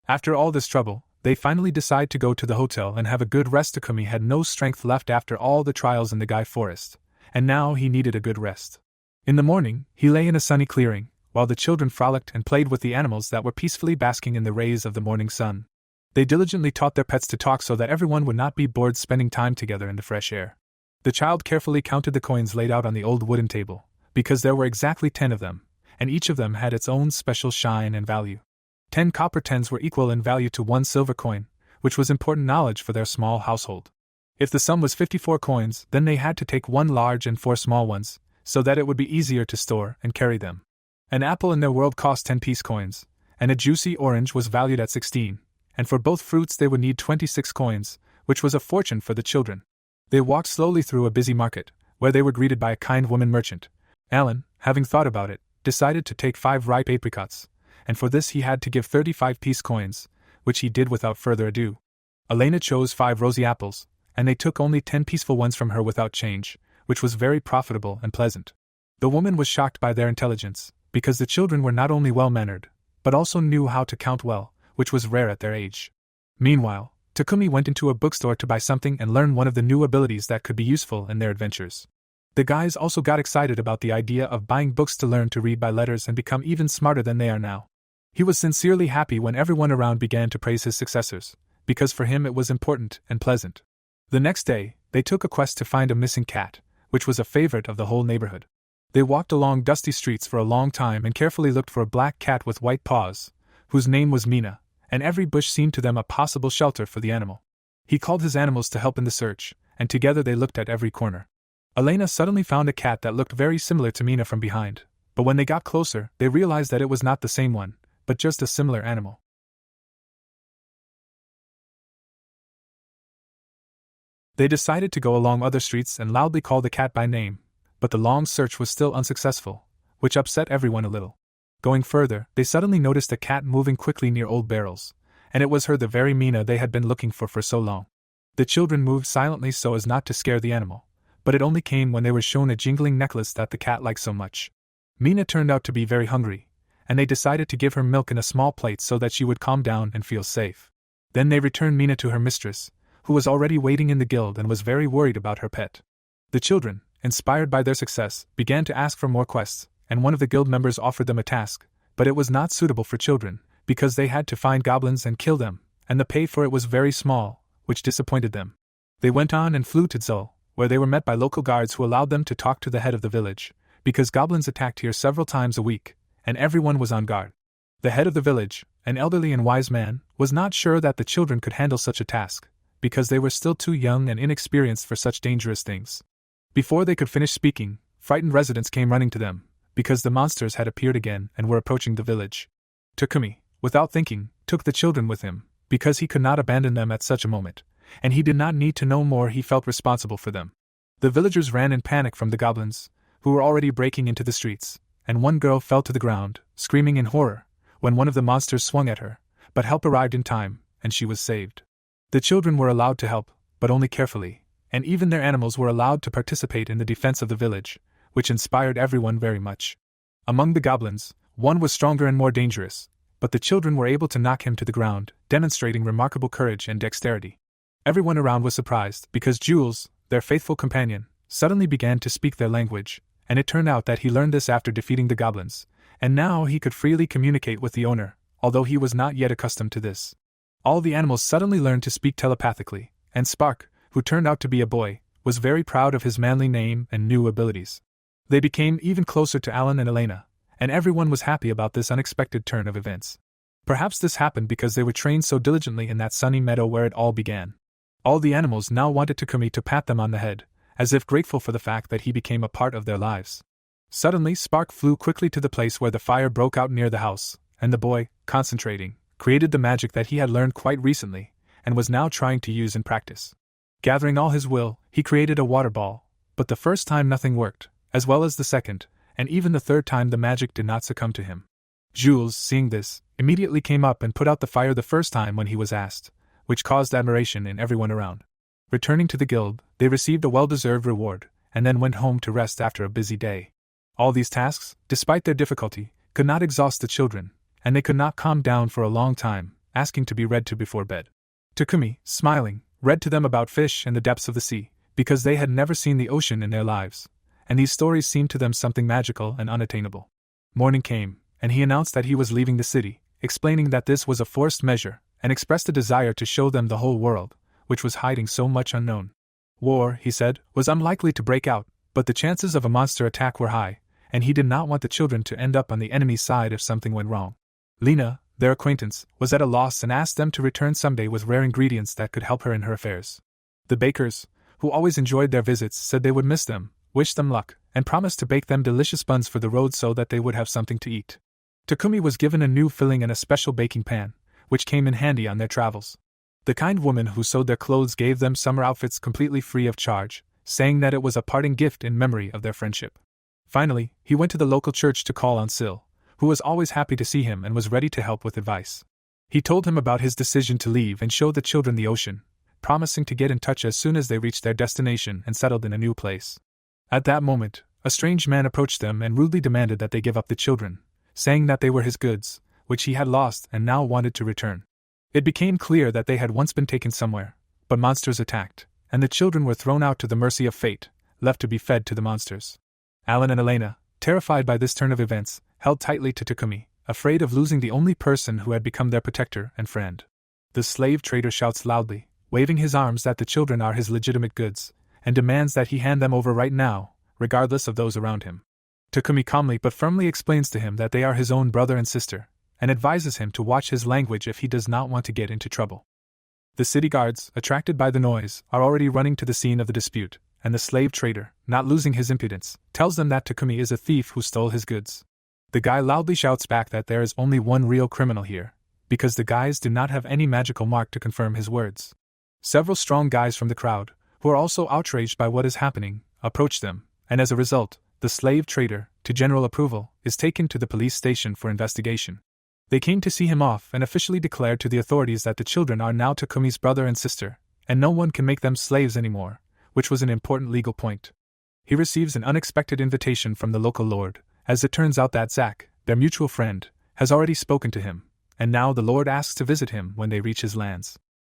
After all this trouble, they finally decide to go to the hotel and have a good rest. Takumi had no strength left after all the trials in the Guy Forest, and now he needed a good rest. In the morning, he lay in a sunny clearing, while the children frolicked and played with the animals that were peacefully basking in the rays of the morning sun. They diligently taught their pets to talk so that everyone would not be bored spending time together in the fresh air. The child carefully counted the coins laid out on the old wooden table, because there were exactly 10 of them, and each of them had its own special shine and value. 10 copper tens were equal in value to 1 silver coin, which was important knowledge for their small household. If the sum was 54 coins, then they had to take 1 large and 4 small ones, so that it would be easier to store and carry them. An apple in their world cost 10 piece coins, and a juicy orange was valued at 16. And for both fruits they would need 26 coins, which was a fortune for the children. They walked slowly through a busy market, where they were greeted by a kind woman merchant. Alan, having thought about it, decided to take 5 ripe apricots, and for this he had to give 35 piece coins, which he did without further ado. Elena chose 5 rosy apples, and they took only 10 peaceful ones from her without change, which was very profitable and pleasant. The woman was shocked by their intelligence, because the children were not only well-mannered, but also knew how to count well, which was rare at their age. Meanwhile, Takumi went into a bookstore to buy something and learn one of the new abilities that could be useful in their adventures. The guys also got excited about the idea of buying books to learn to read by letters and become even smarter than they are now. He was sincerely happy when everyone around began to praise his successors, because for him it was important and pleasant. The next day, they took a quest to find a missing cat, which was a favorite of the whole neighborhood. They walked along dusty streets for a long time and carefully looked for a black cat with white paws, whose name was Mina, and every bush seemed to them a possible shelter for the animal. He called his animals to help in the search, and together they looked at every corner. Elena suddenly found a cat that looked very similar to Mina from behind, but when they got closer, they realized that it was not the same one, but just a similar animal. They decided to go along other streets and loudly call the cat by name, but the long search was still unsuccessful, which upset everyone a little. Going further, they suddenly noticed a cat moving quickly near old barrels, and it was her, the very Mina they had been looking for so long. The children moved silently so as not to scare the animal, but it only came when they were shown a jingling necklace that the cat liked so much. Mina turned out to be very hungry, and they decided to give her milk in a small plate so that she would calm down and feel safe. Then they returned Mina to her mistress, who was already waiting in the guild and was very worried about her pet. The children, inspired by their success, began to ask for more quests, and one of the guild members offered them a task, but it was not suitable for children, because they had to find goblins and kill them, and the pay for it was very small, which disappointed them. They went on and flew to Zul, where they were met by local guards who allowed them to talk to the head of the village, because goblins attacked here several times a week, and everyone was on guard. The head of the village, an elderly and wise man, was not sure that the children could handle such a task, because they were still too young and inexperienced for such dangerous things. Before they could finish speaking, frightened residents came running to them, because the monsters had appeared again and were approaching the village. Takumi, without thinking, took the children with him, because he could not abandon them at such a moment, and he did not need to know more. He felt responsible for them. The villagers ran in panic from the goblins, who were already breaking into the streets, and one girl fell to the ground, screaming in horror, when one of the monsters swung at her, but help arrived in time, and she was saved. The children were allowed to help, but only carefully, and even their animals were allowed to participate in the defense of the village, which inspired everyone very much. Among the goblins, one was stronger and more dangerous, but the children were able to knock him to the ground, demonstrating remarkable courage and dexterity. Everyone around was surprised, because Jules, their faithful companion, suddenly began to speak their language, and it turned out that he learned this after defeating the goblins, and now he could freely communicate with the owner, although he was not yet accustomed to this. All the animals suddenly learned to speak telepathically, and Spark, who turned out to be a boy, was very proud of his manly name and new abilities. They became even closer to Alan and Elena, and everyone was happy about this unexpected turn of events. Perhaps this happened because they were trained so diligently in that sunny meadow where it all began. All the animals now wanted Takumi to pat them on the head, as if grateful for the fact that he became a part of their lives. Suddenly Spark flew quickly to the place where the fire broke out near the house, and the boy, concentrating, created the magic that he had learned quite recently, and was now trying to use in practice. Gathering all his will, he created a water ball, but the first time nothing worked, as well as the second, and even the third time the magic did not succumb to him. Jules, seeing this, immediately came up and put out the fire the first time when he was asked, which caused admiration in everyone around. Returning to the guild, they received a well-deserved reward, and then went home to rest after a busy day. All these tasks, despite their difficulty, could not exhaust the children, and they could not calm down for a long time, asking to be read to before bed. Takumi, smiling, read to them about fish and the depths of the sea, because they had never seen the ocean in their lives, and these stories seemed to them something magical and unattainable. Morning came, and he announced that he was leaving the city, explaining that this was a forced measure, and expressed a desire to show them the whole world, which was hiding so much unknown. War, he said, was unlikely to break out, but the chances of a monster attack were high, and he did not want the children to end up on the enemy's side if something went wrong. Lena, their acquaintance, was at a loss and asked them to return someday with rare ingredients that could help her in her affairs. The bakers, who always enjoyed their visits, said they would miss them, wished them luck, and promised to bake them delicious buns for the road so that they would have something to eat. Takumi was given a new filling and a special baking pan, which came in handy on their travels. The kind woman who sewed their clothes gave them summer outfits completely free of charge, saying that it was a parting gift in memory of their friendship. Finally, he went to the local church to call on Sil, who was always happy to see him and was ready to help with advice. He told him about his decision to leave and show the children the ocean, promising to get in touch as soon as they reached their destination and settled in a new place. At that moment, a strange man approached them and rudely demanded that they give up the children, saying that they were his goods, which he had lost and now wanted to return. It became clear that they had once been taken somewhere, but monsters attacked, and the children were thrown out to the mercy of fate, left to be fed to the monsters. Alan and Elena, terrified by this turn of events, held tightly to Takumi, afraid of losing the only person who had become their protector and friend. The slave trader shouts loudly, waving his arms that the children are his legitimate goods, and demands that he hand them over right now, regardless of those around him. Takumi calmly but firmly explains to him that they are his own brother and sister, and advises him to watch his language if he does not want to get into trouble. The city guards, attracted by the noise, are already running to the scene of the dispute, and the slave trader, not losing his impudence, tells them that Takumi is a thief who stole his goods. The guy loudly shouts back that there is only one real criminal here, because the guys do not have any magical mark to confirm his words. Several strong guys from the crowd, who are also outraged by what is happening, approach them, and as a result, the slave trader, to general approval, is taken to the police station for investigation. They came to see him off and officially declared to the authorities that the children are now Takumi's brother and sister, and no one can make them slaves anymore, which was an important legal point. He receives an unexpected invitation from the local lord, as it turns out that Zack, their mutual friend, has already spoken to him, and now the lord asks to visit him when they reach his lands.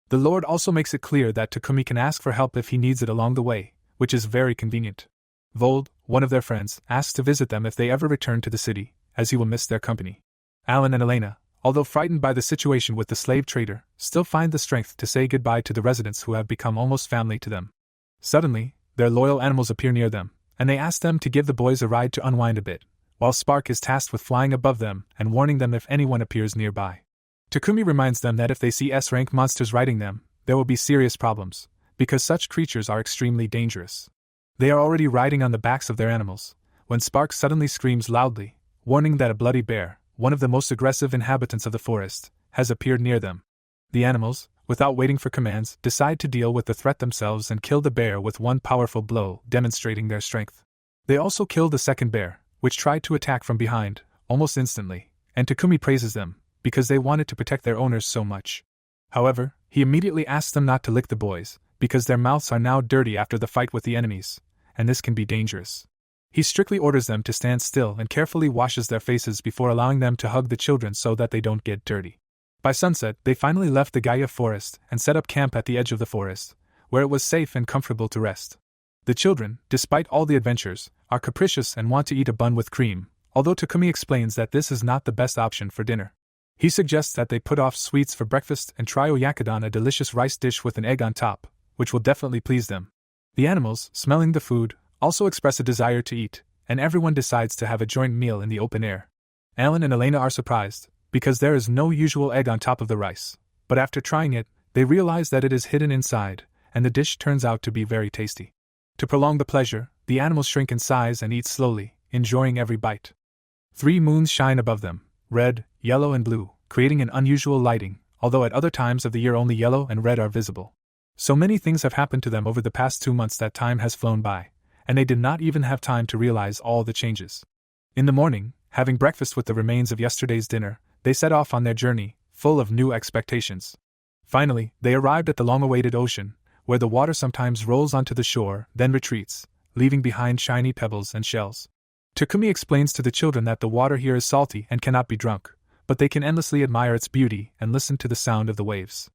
The lord also makes it clear that Takumi can ask for help if he needs it along the way, which is very convenient. Vold, one of their friends, asks to visit them if they ever return to the city, as he will miss their company. Alan and Elena, although frightened by the situation with the slave trader, still find the strength to say goodbye to the residents who have become almost family to them. Suddenly, their loyal animals appear near them, and they ask them to give the boys a ride to unwind a bit, while Spark is tasked with flying above them and warning them if anyone appears nearby. Takumi reminds them that if they see S-rank monsters riding them, there will be serious problems, because such creatures are extremely dangerous. They are already riding on the backs of their animals, when Spark suddenly screams loudly, warning that a bloody bear, one of the most aggressive inhabitants of the forest, has appeared near them. The animals, without waiting for commands, decide to deal with the threat themselves and kill the bear with one powerful blow, demonstrating their strength. They also kill the second bear, which tried to attack from behind, almost instantly, and Takumi praises them, because they wanted to protect their owners so much. However, he immediately asks them not to lick the boys, because their mouths are now dirty after the fight with the enemies, and this can be dangerous. He strictly orders them to stand still and carefully washes their faces before allowing them to hug the children so that they don't get dirty. By sunset, they finally left the Gaia forest and set up camp at the edge of the forest, where it was safe and comfortable to rest. The children, despite all the adventures, are capricious and want to eat a bun with cream, although Takumi explains that this is not the best option for dinner. He suggests that they put off sweets for breakfast and try oyakudon, a delicious rice dish with an egg on top, which will definitely please them. The animals, smelling the food, also express a desire to eat, and everyone decides to have a joint meal in the open air. Alan and Elena are surprised, because there is no usual egg on top of the rice, but after trying it, they realize that it is hidden inside, and the dish turns out to be very tasty. To prolong the pleasure, the animals shrink in size and eat slowly, enjoying every bite. 3 moons shine above them, red, yellow and blue, creating an unusual lighting, although at other times of the year only yellow and red are visible. So many things have happened to them over the past 2 months that time has flown by, and they did not even have time to realize all the changes. In the morning, having breakfast with the remains of yesterday's dinner, they set off on their journey, full of new expectations. Finally, they arrived at the long-awaited ocean, where the water sometimes rolls onto the shore, then retreats, leaving behind shiny pebbles and shells. Takumi explains to the children that the water here is salty and cannot be drunk, but they can endlessly admire its beauty and listen to the sound of the waves.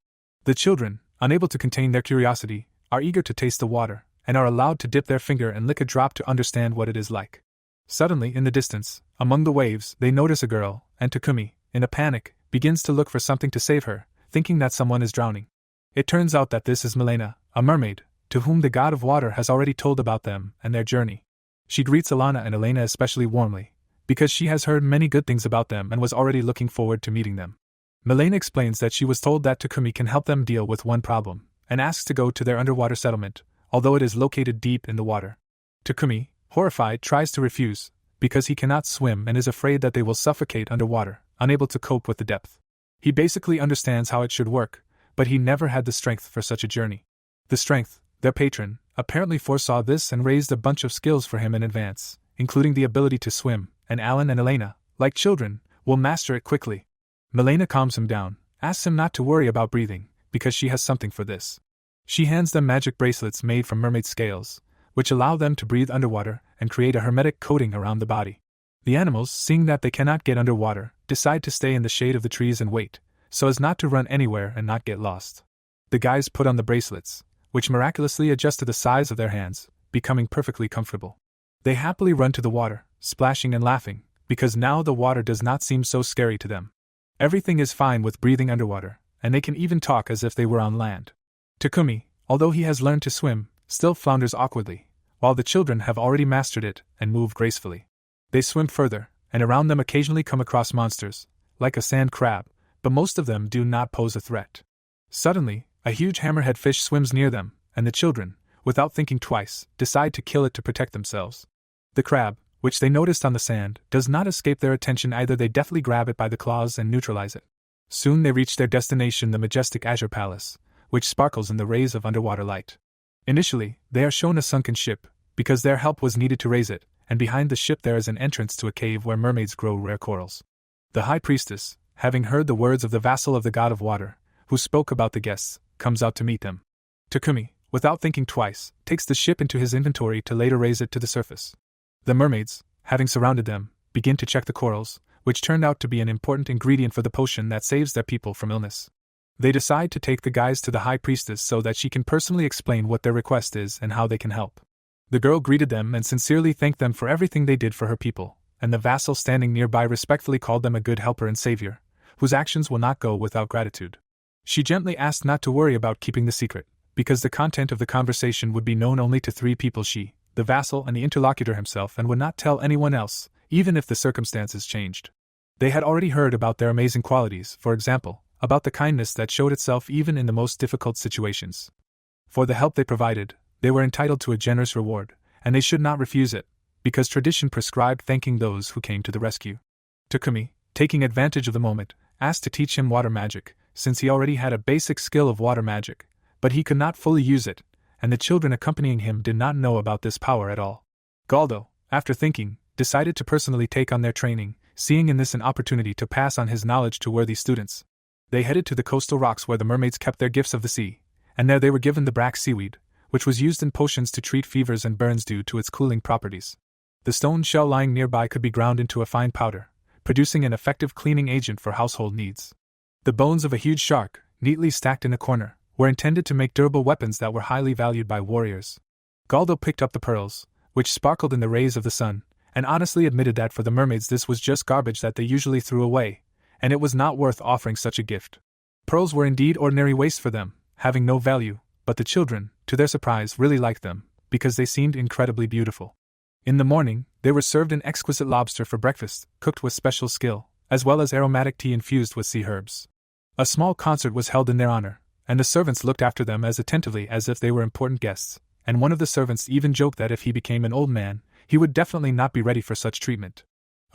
The children, unable to contain their curiosity, are eager to taste the water, and are allowed to dip their finger and lick a drop to understand what it is like. Suddenly, in the distance, among the waves, they notice a girl, and Takumi, in a panic, begins to look for something to save her, thinking that someone is drowning. It turns out that this is Milena, a mermaid, to whom the god of water has already told about them and their journey. She greets Alana and Elena especially warmly, because she has heard many good things about them and was already looking forward to meeting them. Milena explains that she was told that Takumi can help them deal with one problem, and asks to go to their underwater settlement, although it is located deep in the water. Takumi, horrified, tries to refuse, because he cannot swim and is afraid that they will suffocate underwater, unable to cope with the depth. He basically understands how it should work, but he never had the strength for such a journey. The strength, their patron, apparently foresaw this and raised a bunch of skills for him in advance, including the ability to swim, and Alan and Elena, like children, will master it quickly. Milena calms him down, asks him not to worry about breathing, because she has something for this. She hands them magic bracelets made from mermaid scales, which allow them to breathe underwater and create a hermetic coating around the body. The animals, seeing that they cannot get underwater, decide to stay in the shade of the trees and wait, so as not to run anywhere and not get lost. The guys put on the bracelets, which miraculously adjust to the size of their hands, becoming perfectly comfortable. They happily run to the water, splashing and laughing, because now the water does not seem so scary to them. Everything is fine with breathing underwater, and they can even talk as if they were on land. Takumi, although he has learned to swim, still flounders awkwardly, while the children have already mastered it and move gracefully. They swim further, and around them occasionally come across monsters, like a sand crab, but most of them do not pose a threat. Suddenly, a huge hammerhead fish swims near them, and the children, without thinking twice, decide to kill it to protect themselves. The crab, which they noticed on the sand, does not escape their attention either. They deftly grab it by the claws and neutralize it. Soon they reach their destination, the majestic Azure Palace, which sparkles in the rays of underwater light. Initially, they are shown a sunken ship, because their help was needed to raise it, and behind the ship there is an entrance to a cave where mermaids grow rare corals. The high priestess, having heard the words of the vassal of the god of water, who spoke about the guests, comes out to meet them. Takumi, without thinking twice, takes the ship into his inventory to later raise it to the surface. The mermaids, having surrounded them, begin to check the corals, which turned out to be an important ingredient for the potion that saves their people from illness. They decide to take the guys to the high priestess so that she can personally explain what their request is and how they can help. The girl greeted them and sincerely thanked them for everything they did for her people, and the vassal standing nearby respectfully called them a good helper and savior, whose actions will not go without gratitude. She gently asked not to worry about keeping the secret, because the content of the conversation would be known only to 3 people: she, the vassal, and the interlocutor himself, and would not tell anyone else, even if the circumstances changed. They had already heard about their amazing qualities, for example, about the kindness that showed itself even in the most difficult situations. For the help they provided, they were entitled to a generous reward, and they should not refuse it, because tradition prescribed thanking those who came to the rescue. Takumi, taking advantage of the moment, asked to teach him water magic, since he already had a basic skill of water magic, but he could not fully use it, and the children accompanying him did not know about this power at all. Galdo, after thinking, decided to personally take on their training, seeing in this an opportunity to pass on his knowledge to worthy students. They headed to the coastal rocks where the mermaids kept their gifts of the sea, and there they were given the brack seaweed, which was used in potions to treat fevers and burns due to its cooling properties. The stone shell lying nearby could be ground into a fine powder, producing an effective cleaning agent for household needs. The bones of a huge shark, neatly stacked in a corner, were intended to make durable weapons that were highly valued by warriors. Galdo picked up the pearls, which sparkled in the rays of the sun, and honestly admitted that for the mermaids this was just garbage that they usually threw away, and it was not worth offering such a gift. Pearls were indeed ordinary waste for them, having no value, but the children, to their surprise, really liked them, because they seemed incredibly beautiful. In the morning, they were served an exquisite lobster for breakfast, cooked with special skill, as well as aromatic tea infused with sea herbs. A small concert was held in their honor, and the servants looked after them as attentively as if they were important guests, and one of the servants even joked that if he became an old man, he would definitely not be ready for such treatment.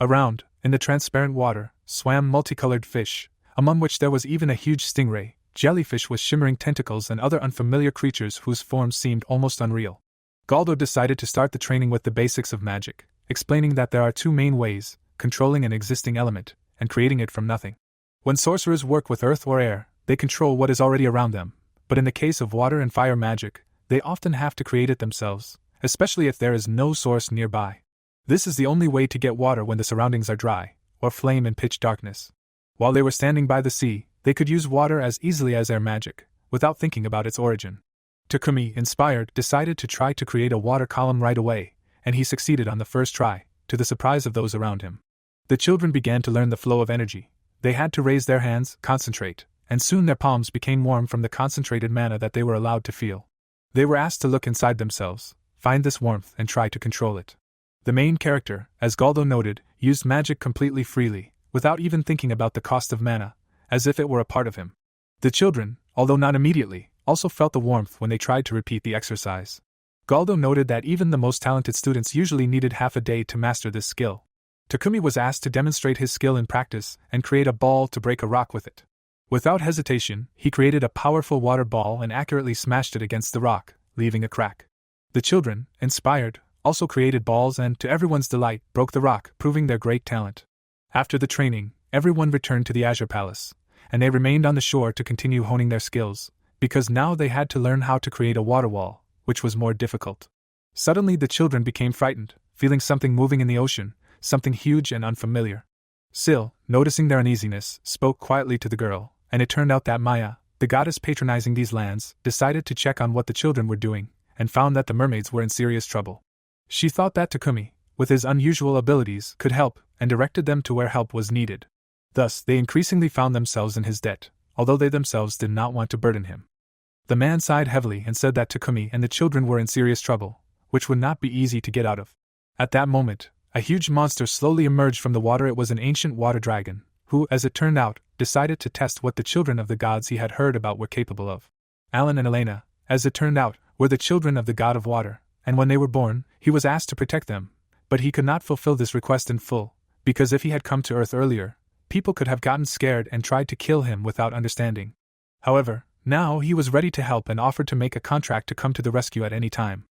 Around, in the transparent water, swam multicolored fish, among which there was even a huge stingray, jellyfish with shimmering tentacles and other unfamiliar creatures whose forms seemed almost unreal. Galdo decided to start the training with the basics of magic, explaining that there are two main ways: controlling an existing element, and creating it from nothing. When sorcerers work with earth or air, they control what is already around them, but in the case of water and fire magic, they often have to create it themselves, especially if there is no source nearby. This is the only way to get water when the surroundings are dry, or flame in pitch darkness. While they were standing by the sea, they could use water as easily as air magic, without thinking about its origin. Takumi, inspired, decided to try to create a water column right away, and he succeeded on the first try, to the surprise of those around him. The children began to learn the flow of energy. They had to raise their hands, concentrate, and soon their palms became warm from the concentrated mana that they were allowed to feel. They were asked to look inside themselves, find this warmth, and try to control it. The main character, as Galdo noted, used magic completely freely, without even thinking about the cost of mana, as if it were a part of him. The children, although not immediately, also felt the warmth when they tried to repeat the exercise. Galdo noted that even the most talented students usually needed half a day to master this skill. Takumi was asked to demonstrate his skill in practice and create a ball to break a rock with it. Without hesitation, he created a powerful water ball and accurately smashed it against the rock, leaving a crack. The children, inspired, also created balls and, to everyone's delight, broke the rock, proving their great talent. After the training, everyone returned to the Azure Palace, and they remained on the shore to continue honing their skills, because now they had to learn how to create a water wall, which was more difficult. Suddenly the children became frightened, feeling something moving in the ocean, something huge and unfamiliar. Sil, noticing their uneasiness, spoke quietly to the girl, and it turned out that Maya, the goddess patronizing these lands, decided to check on what the children were doing, and found that the mermaids were in serious trouble. She thought that Takumi, with his unusual abilities, could help, and directed them to where help was needed. Thus, they increasingly found themselves in his debt, although they themselves did not want to burden him. The man sighed heavily and said that Takumi and the children were in serious trouble, which would not be easy to get out of. At that moment, a huge monster slowly emerged from the water. It was an ancient water dragon, who, as it turned out, decided to test what the children of the gods he had heard about were capable of. Alan and Elena, as it turned out, were the children of the god of water, and when they were born, he was asked to protect them, but he could not fulfill this request in full, because if he had come to Earth earlier, people could have gotten scared and tried to kill him without understanding. However, now he was ready to help and offered to make a contract to come to the rescue at any time.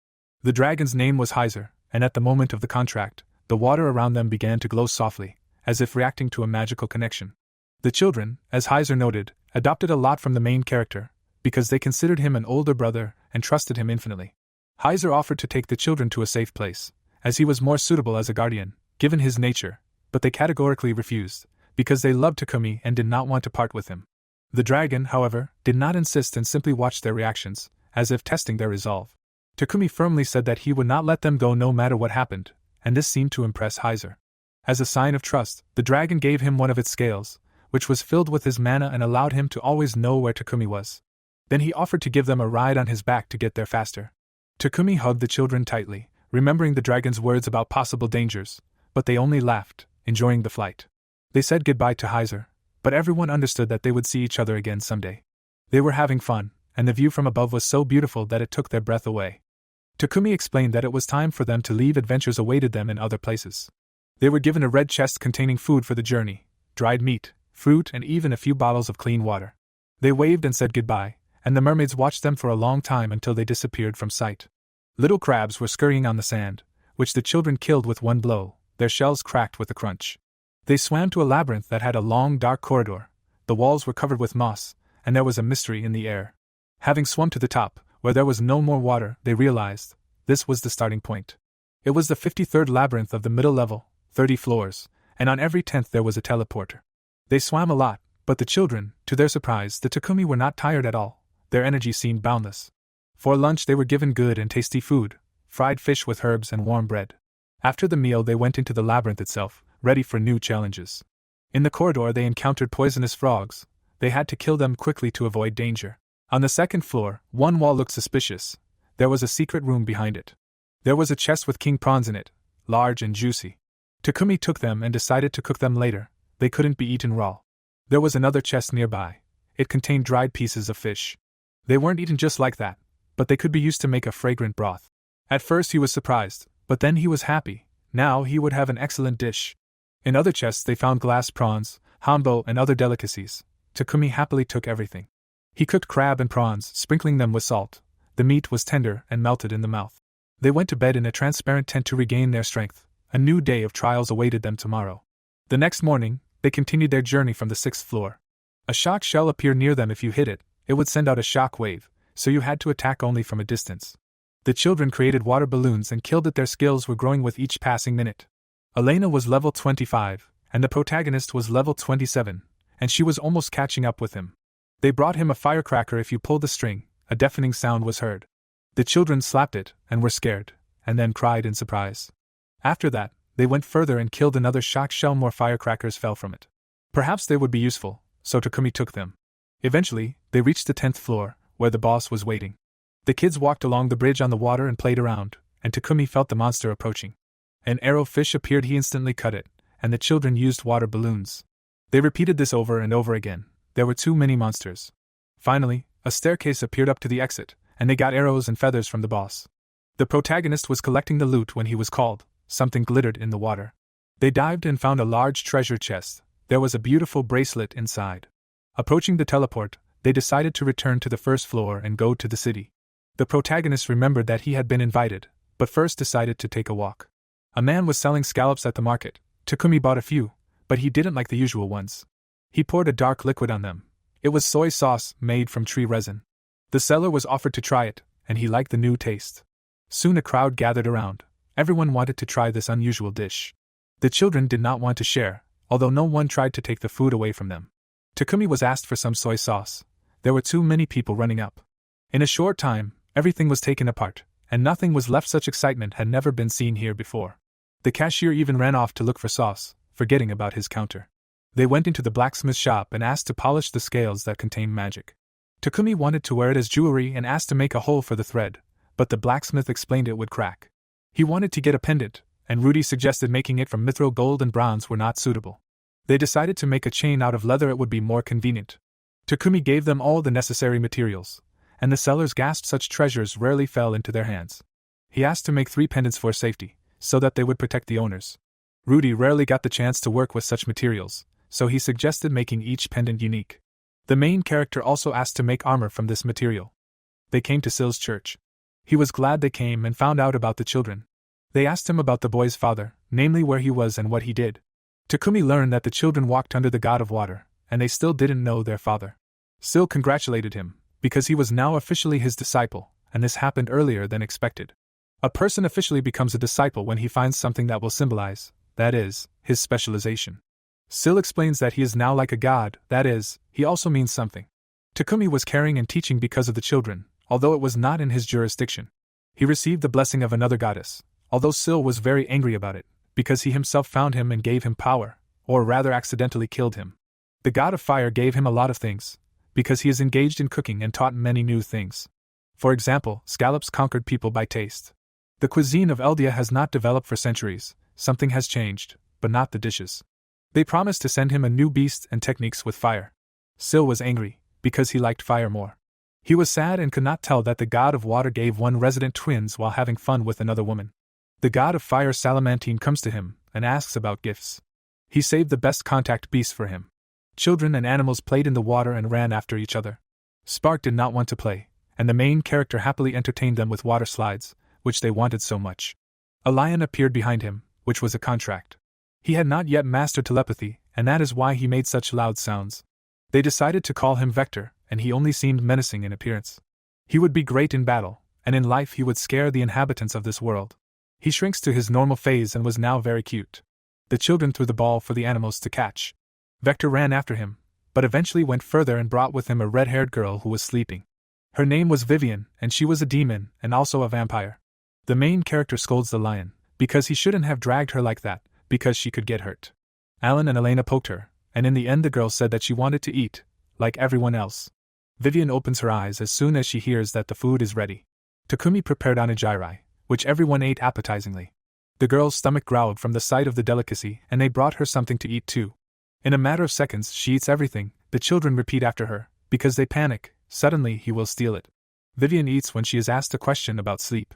The dragon's name was Heiser, and at the moment of the contract, the water around them began to glow softly, as if reacting to a magical connection. The children, as Heiser noted, adopted a lot from the main character, because they considered him an older brother and trusted him infinitely. Heiser offered to take the children to a safe place, as he was more suitable as a guardian, given his nature, but they categorically refused, because they loved Takumi and did not want to part with him. The dragon, however, did not insist and simply watched their reactions, as if testing their resolve. Takumi firmly said that he would not let them go no matter what happened, and this seemed to impress Heiser. As a sign of trust, the dragon gave him one of its scales, which was filled with his mana and allowed him to always know where Takumi was. Then he offered to give them a ride on his back to get there faster. Takumi hugged the children tightly, remembering the dragon's words about possible dangers, but they only laughed, enjoying the flight. They said goodbye to Heiser, but everyone understood that they would see each other again someday. They were having fun, and the view from above was so beautiful that it took their breath away. Takumi explained that it was time for them to leave. Adventures awaited them in other places. They were given a red chest containing food for the journey, dried meat, fruit, and even a few bottles of clean water. They waved and said goodbye, and the mermaids watched them for a long time until they disappeared from sight. Little crabs were scurrying on the sand, which the children killed with one blow, their shells cracked with a crunch. They swam to a labyrinth that had a long dark corridor, the walls were covered with moss, and there was a mystery in the air. Having swum to the top, where there was no more water, they realized this was the starting point. It was the 53rd labyrinth of the middle level, 30 floors, and on every 10th there was a teleporter. They swam a lot, but the children, to their surprise, the Takumi were not tired at all. Their energy seemed boundless. For lunch they were given good and tasty food, fried fish with herbs and warm bread. After the meal they went into the labyrinth itself, ready for new challenges. In the corridor they encountered poisonous frogs. They had to kill them quickly to avoid danger. On the second floor, one wall looked suspicious. There was a secret room behind it. There was a chest with king prawns in it, large and juicy. Takumi took them and decided to cook them later. They couldn't be eaten raw. There was another chest nearby. It contained dried pieces of fish. They weren't eaten just like that, but they could be used to make a fragrant broth. At first he was surprised, but then he was happy. Now he would have an excellent dish. In other chests they found glass prawns, hanbo, and other delicacies. Takumi happily took everything. He cooked crab and prawns, sprinkling them with salt. The meat was tender and melted in the mouth. They went to bed in a transparent tent to regain their strength. A new day of trials awaited them tomorrow. The next morning, they continued their journey from the 6th floor. A shock shell appeared near them. If you hit it, it would send out a shock wave, so you had to attack only from a distance. The children created water balloons and killed it. Their skills were growing with each passing minute. Elena was level 25, and the protagonist was level 27, and she was almost catching up with him. They brought him a firecracker. If you pulled the string, a deafening sound was heard. The children slapped it, and were scared, and then cried in surprise. After that, they went further and killed another shock shell. More firecrackers fell from it. Perhaps they would be useful, so Takumi took them. Eventually, they reached the 10th floor, where the boss was waiting. The kids walked along the bridge on the water and played around, and Takumi felt the monster approaching. An arrow fish appeared. He instantly cut it, and the children used water balloons. They repeated this over and over again. There were too many monsters. Finally, a staircase appeared up to the exit, and they got arrows and feathers from the boss. The protagonist was collecting the loot when he was called. Something glittered in the water. They dived and found a large treasure chest. There was a beautiful bracelet inside. Approaching the teleport, they decided to return to the 1st floor and go to the city. The protagonist remembered that he had been invited, but first decided to take a walk. A man was selling scallops at the market. Takumi bought a few, but he didn't like the usual ones. He poured a dark liquid on them. It was soy sauce made from tree resin. The seller was offered to try it, and he liked the new taste. Soon a crowd gathered around. Everyone wanted to try this unusual dish. The children did not want to share, although no one tried to take the food away from them. Takumi was asked for some soy sauce. There were too many people running up. In a short time, everything was taken apart, and nothing was left. Such excitement had never been seen here before. The cashier even ran off to look for sauce, forgetting about his counter. They went into the blacksmith shop and asked to polish the scales that contained magic. Takumi wanted to wear it as jewelry and asked to make a hole for the thread, but the blacksmith explained it would crack. He wanted to get a pendant, and Rudy suggested making it from mithril. Gold and bronze were not suitable. They decided to make a chain out of leather. It would be more convenient. Takumi gave them all the necessary materials, and the sellers gasped. Such treasures rarely fell into their hands. He asked to make 3 pendants for safety, so that they would protect the owners. Rudy rarely got the chance to work with such materials, so he suggested making each pendant unique. The main character also asked to make armor from this material. They came to Sil's church. He was glad they came and found out about the children. They asked him about the boy's father, namely where he was and what he did. Takumi learned that the children walked under the god of water, and they still didn't know their father. Sil congratulated him, because he was now officially his disciple, and this happened earlier than expected. A person officially becomes a disciple when he finds something that will symbolize, that is, his specialization. Sil explains that he is now like a god, that is, he also means something. Takumi was caring and teaching because of the children, although it was not in his jurisdiction. He received the blessing of another goddess, although Sil was very angry about it, because he himself found him and gave him power, or rather accidentally killed him. The god of fire gave him a lot of things, because he is engaged in cooking and taught many new things. For example, scallops conquered people by taste. The cuisine of Eldia has not developed for centuries. Something has changed, but not the dishes. They promised to send him a new beast and techniques with fire. Sil was angry, because he liked fire more. He was sad and could not tell that the god of water gave one resident twins while having fun with another woman. The god of fire Salamantine comes to him and asks about gifts. He saved the best contact beast for him. Children and animals played in the water and ran after each other. Spark did not want to play, and the main character happily entertained them with water slides, which they wanted so much. A lion appeared behind him, which was a contract. He had not yet mastered telepathy, and that is why he made such loud sounds. They decided to call him Vector, and he only seemed menacing in appearance. He would be great in battle, and in life he would scare the inhabitants of this world. He shrinks to his normal phase and was now very cute. The children threw the ball for the animals to catch. Vector ran after him, but eventually went further and brought with him a red-haired girl who was sleeping. Her name was Vivian, and she was a demon and also a vampire. The main character scolds the lion, because he shouldn't have dragged her like that, because she could get hurt. Alan and Elena poked her, and in the end the girl said that she wanted to eat, like everyone else. Vivian opens her eyes as soon as she hears that the food is ready. Takumi prepared onigiri, which everyone ate appetizingly. The girl's stomach growled from the sight of the delicacy, and they brought her something to eat too. In a matter of seconds she eats everything. The children repeat after her, because they panic. Suddenly he will steal it. Vivian eats when she is asked a question about sleep.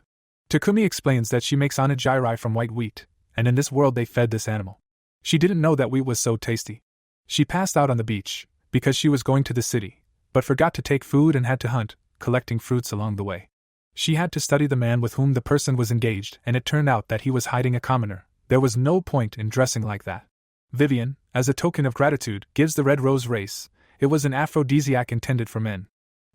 Takumi explains that she makes onigiri from white wheat, and in this world they fed this animal. She didn't know that wheat was so tasty. She passed out on the beach, because she was going to the city, but forgot to take food and had to hunt, collecting fruits along the way. She had to study the man with whom the person was engaged, and it turned out that he was hiding a commoner. There was no point in dressing like that. Vivian, as a token of gratitude, gives the red rose race. It was an aphrodisiac intended for men.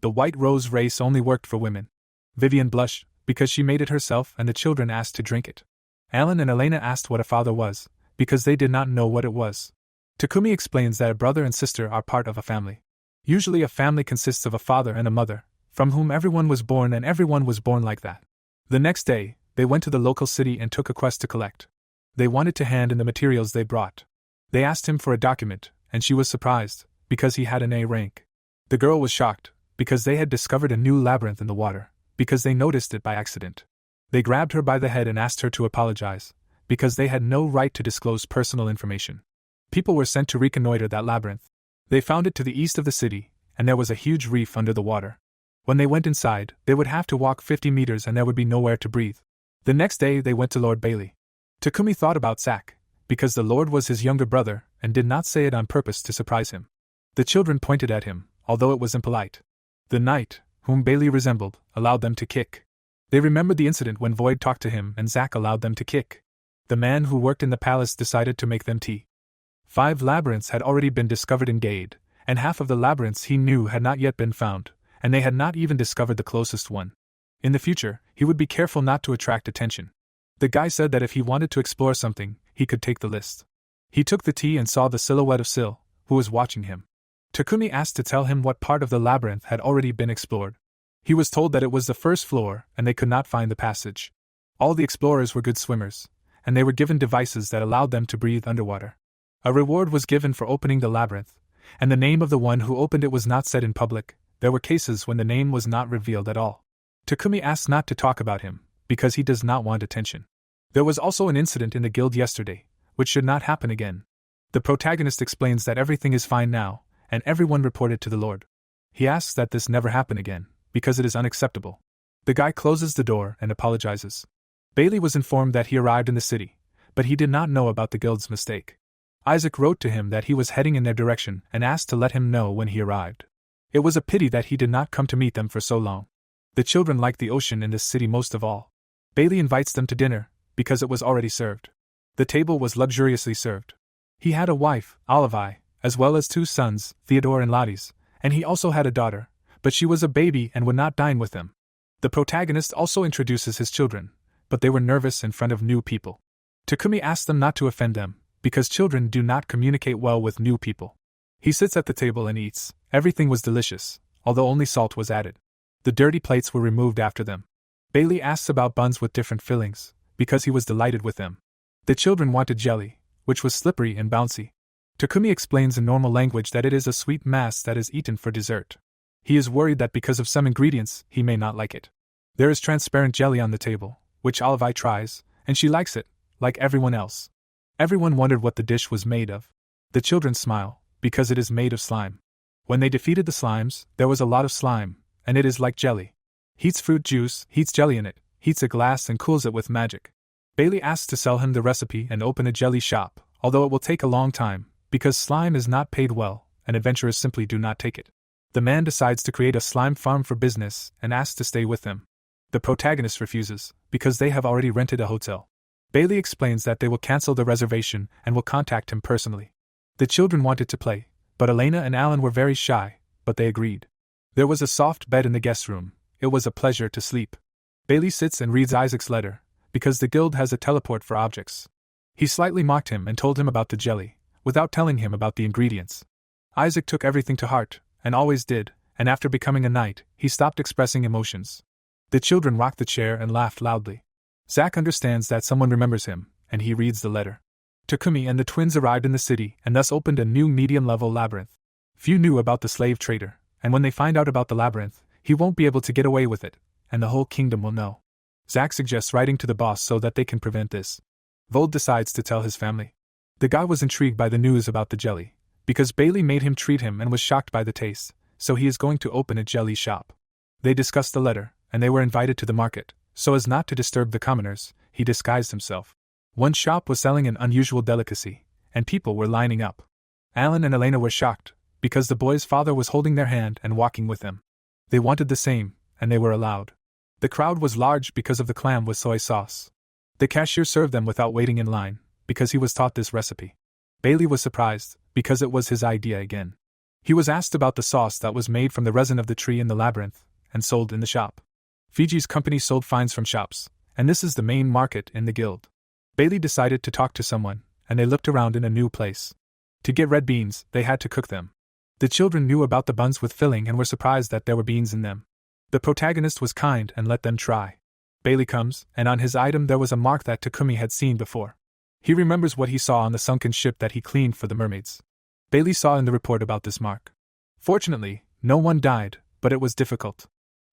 The white rose race only worked for women. Vivian blushed, because she made it herself and the children asked to drink it. Alan and Elena asked what a father was, because they did not know what it was. Takumi explains that a brother and sister are part of a family. Usually a family consists of a father and a mother, from whom everyone was born and everyone was born like that. The next day, they went to the local city and took a quest to collect. They wanted to hand in the materials they brought. They asked him for a document, and she was surprised, because he had an A rank. The girl was shocked, because they had discovered a new labyrinth in the water, because they noticed it by accident. They grabbed her by the head and asked her to apologize, because they had no right to disclose personal information. People were sent to reconnoiter that labyrinth. They found it to the east of the city, and there was a huge reef under the water. When they went inside, they would have to walk 50 meters and there would be nowhere to breathe. The next day they went to Lord Bailey. Takumi thought about Zack, because the Lord was his younger brother, and did not say it on purpose to surprise him. The children pointed at him, although it was impolite. The knight, whom Bailey resembled, allowed them to kick. They remembered the incident when Void talked to him and Zack allowed them to kick. The man who worked in the palace decided to make them tea. 5 labyrinths had already been discovered in Gade, and half of the labyrinths he knew had not yet been found, and they had not even discovered the closest one. In the future, he would be careful not to attract attention. The guy said that if he wanted to explore something, he could take the list. He took the tea and saw the silhouette of Syl, who was watching him. Takumi asked to tell him what part of the labyrinth had already been explored. He was told that it was the first floor, and they could not find the passage. All the explorers were good swimmers, and they were given devices that allowed them to breathe underwater. A reward was given for opening the labyrinth, and the name of the one who opened it was not said in public. There were cases when the name was not revealed at all. Takumi asked not to talk about him, because he does not want attention. There was also an incident in the guild yesterday, which should not happen again. The protagonist explains that everything is fine now, and everyone reported to the Lord. He asks that this never happen again, because it is unacceptable. The guy closes the door and apologizes. Bailey was informed that he arrived in the city, but he did not know about the guild's mistake. Isaac wrote to him that he was heading in their direction and asked to let him know when he arrived. It was a pity that he did not come to meet them for so long. The children liked the ocean in this city most of all. Bailey invites them to dinner, because it was already served. The table was luxuriously served. He had a wife, Olivia, as well as 2 sons, Theodore and Lottis, and he also had a daughter, but she was a baby and would not dine with them. The protagonist also introduces his children, but they were nervous in front of new people. Takumi asked them not to offend them, because children do not communicate well with new people. He sits at the table and eats. Everything was delicious, although only salt was added. The dirty plates were removed after them. Bailey asks about buns with different fillings, because he was delighted with them. The children wanted jelly, which was slippery and bouncy. Takumi explains in normal language that it is a sweet mass that is eaten for dessert. He is worried that because of some ingredients, he may not like it. There is transparent jelly on the table, which Olivia tries, and she likes it, like everyone else. Everyone wondered what the dish was made of. The children smile, because it is made of slime. When they defeated the slimes, there was a lot of slime, and it is like jelly. Heats fruit juice, heats jelly in it, heats a glass and cools it with magic. Bailey asks to sell him the recipe and open a jelly shop, although it will take a long time, because slime is not paid well, and adventurers simply do not take it. The man decides to create a slime farm for business and asks to stay with them. The protagonist refuses, because they have already rented a hotel. Bailey explains that they will cancel the reservation and will contact him personally. The children wanted to play, but Elena and Alan were very shy, but they agreed. There was a soft bed in the guest room. It was a pleasure to sleep. Bailey sits and reads Isaac's letter, because the guild has a teleport for objects. He slightly mocked him and told him about the jelly, without telling him about the ingredients. Isaac took everything to heart, and always did, and after becoming a knight, he stopped expressing emotions. The children rocked the chair and laughed loudly. Zack understands that someone remembers him, and he reads the letter. Takumi and the twins arrived in the city and thus opened a new medium-level labyrinth. Few knew about the slave trader, and when they find out about the labyrinth, he won't be able to get away with it, and the whole kingdom will know. Zack suggests writing to the boss so that they can prevent this. Vold decides to tell his family. The guy was intrigued by the news about the jelly, because Bailey made him treat him and was shocked by the taste, so he is going to open a jelly shop. They discussed the letter, and they were invited to the market. So as not to disturb the commoners, he disguised himself. One shop was selling an unusual delicacy, and people were lining up. Alan and Elena were shocked, because the boy's father was holding their hand and walking with them. They wanted the same, and they were allowed. The crowd was large because of the clam with soy sauce. The cashier served them without waiting in line, because he was taught this recipe. Bailey was surprised, because it was his idea again. He was asked about the sauce that was made from the resin of the tree in the labyrinth, and sold in the shop. Fiji's company sold finds from shops, and this is the main market in the guild. Bailey decided to talk to someone, and they looked around in a new place. To get red beans, they had to cook them. The children knew about the buns with filling and were surprised that there were beans in them. The protagonist was kind and let them try. Bailey comes, and on his item there was a mark that Takumi had seen before. He remembers what he saw on the sunken ship that he cleaned for the mermaids. Bailey saw in the report about this mark. Fortunately, no one died, but it was difficult.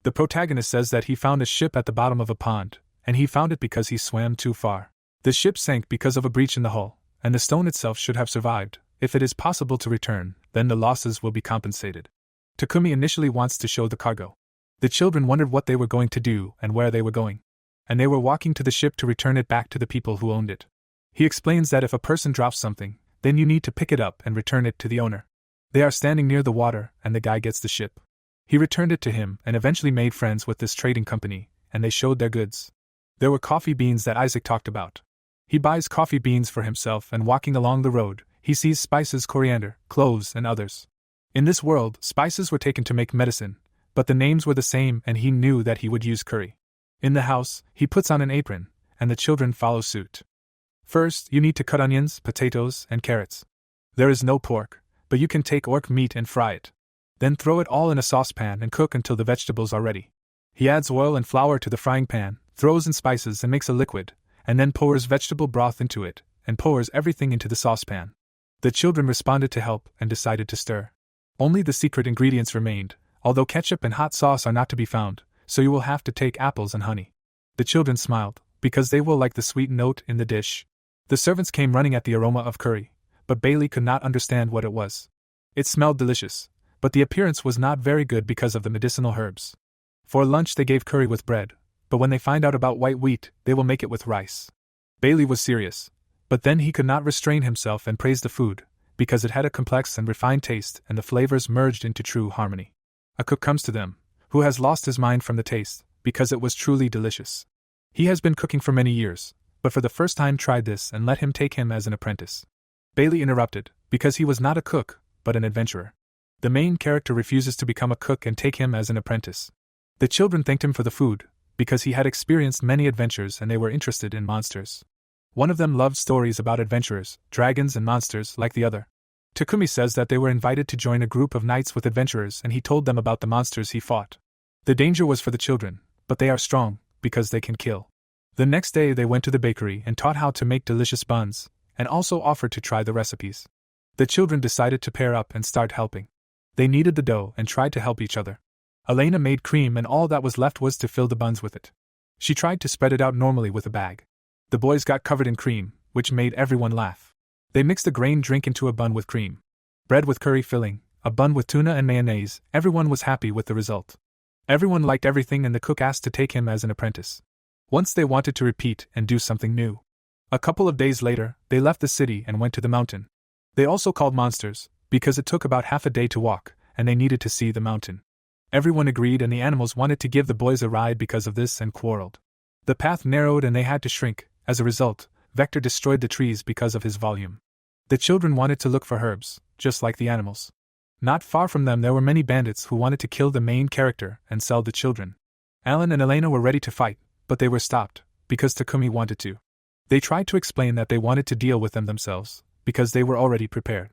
The protagonist says that he found a ship at the bottom of a pond, and he found it because he swam too far. The ship sank because of a breach in the hull, and the stone itself should have survived. If it is possible to return, then the losses will be compensated. Takumi initially wants to show the cargo. The children wondered what they were going to do and where they were going. And they were walking to the ship to return it back to the people who owned it. He explains that if a person drops something, then you need to pick it up and return it to the owner. They are standing near the water, and the guy gets the ship. He returned it to him and eventually made friends with this trading company, and they showed their goods. There were coffee beans that Isaac talked about. He buys coffee beans for himself, and walking along the road, he sees spices, coriander, cloves, and others. In this world, spices were taken to make medicine, but the names were the same and he knew that he would use curry. In the house, he puts on an apron, and the children follow suit. First, you need to cut onions, potatoes, and carrots. There is no pork, but you can take orc meat and fry it. Then throw it all in a saucepan and cook until the vegetables are ready. He adds oil and flour to the frying pan, throws in spices and makes a liquid, and then pours vegetable broth into it, and pours everything into the saucepan. The children responded to help and decided to stir. Only the secret ingredients remained, although ketchup and hot sauce are not to be found, so you will have to take apples and honey. The children smiled, because they will like the sweet note in the dish. The servants came running at the aroma of curry, but Bailey could not understand what it was. It smelled delicious, but the appearance was not very good because of the medicinal herbs. For lunch they gave curry with bread, but when they find out about white wheat, they will make it with rice. Bailey was serious, but then he could not restrain himself and praised the food, because it had a complex and refined taste and the flavors merged into true harmony. A cook comes to them, who has lost his mind from the taste, because it was truly delicious. He has been cooking for many years, but for the first time tried this and let him take him as an apprentice. Bailey interrupted, because he was not a cook, but an adventurer. The main character refuses to become a cook and take him as an apprentice. The children thanked him for the food, because he had experienced many adventures and they were interested in monsters. One of them loved stories about adventurers, dragons and monsters like the other. Takumi says that they were invited to join a group of knights with adventurers and he told them about the monsters he fought. The danger was for the children, but they are strong, because they can kill. The next day they went to the bakery and taught how to make delicious buns, and also offered to try the recipes. The children decided to pair up and start helping. They kneaded the dough and tried to help each other. Elena made cream and all that was left was to fill the buns with it. She tried to spread it out normally with a bag. The boys got covered in cream, which made everyone laugh. They mixed a grain drink into a bun with cream. Bread with curry filling, a bun with tuna and mayonnaise, everyone was happy with the result. Everyone liked everything and the cook asked to take him as an apprentice. Once they wanted to repeat and do something new. A couple of days later, they left the city and went to the mountain. They also called monsters, because it took about half a day to walk, and they needed to see the mountain. Everyone agreed, and the animals wanted to give the boys a ride because of this and quarreled. The path narrowed and they had to shrink. As a result, Vector destroyed the trees because of his volume. The children wanted to look for herbs, just like the animals. Not far from them there were many bandits who wanted to kill the main character and sell the children. Alan and Elena were ready to fight, but they were stopped, because Takumi wanted to. They tried to explain that they wanted to deal with them themselves, because they were already prepared.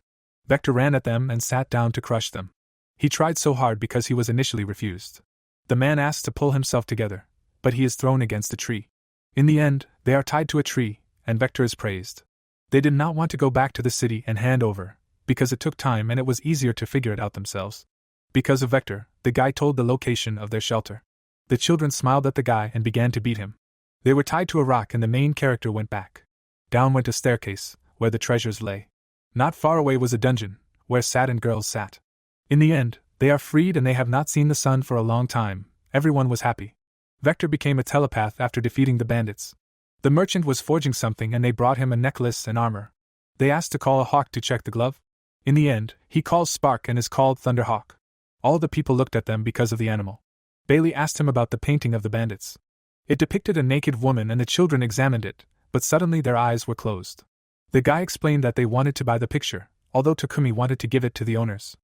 Vector ran at them and sat down to crush them. He tried so hard because he was initially refused. The man asked to pull himself together, but he is thrown against a tree. In the end, they are tied to a tree, and Vector is praised. They did not want to go back to the city and hand over, because it took time and it was easier to figure it out themselves. Because of Vector, the guy told the location of their shelter. The children smiled at the guy and began to beat him. They were tied to a rock and the main character went back. Down went a staircase, where the treasures lay. Not far away was a dungeon, where saddened girls sat. In the end, they are freed and they have not seen the sun for a long time. Everyone was happy. Vector became a telepath after defeating the bandits. The merchant was forging something and they brought him a necklace and armor. They asked to call a hawk to check the glove. In the end, he calls Spark and is called Thunderhawk. All the people looked at them because of the animal. Bailey asked him about the painting of the bandits. It depicted a naked woman and the children examined it, but suddenly their eyes were closed. The guy explained that they wanted to buy the picture, although Takumi wanted to give it to the owners.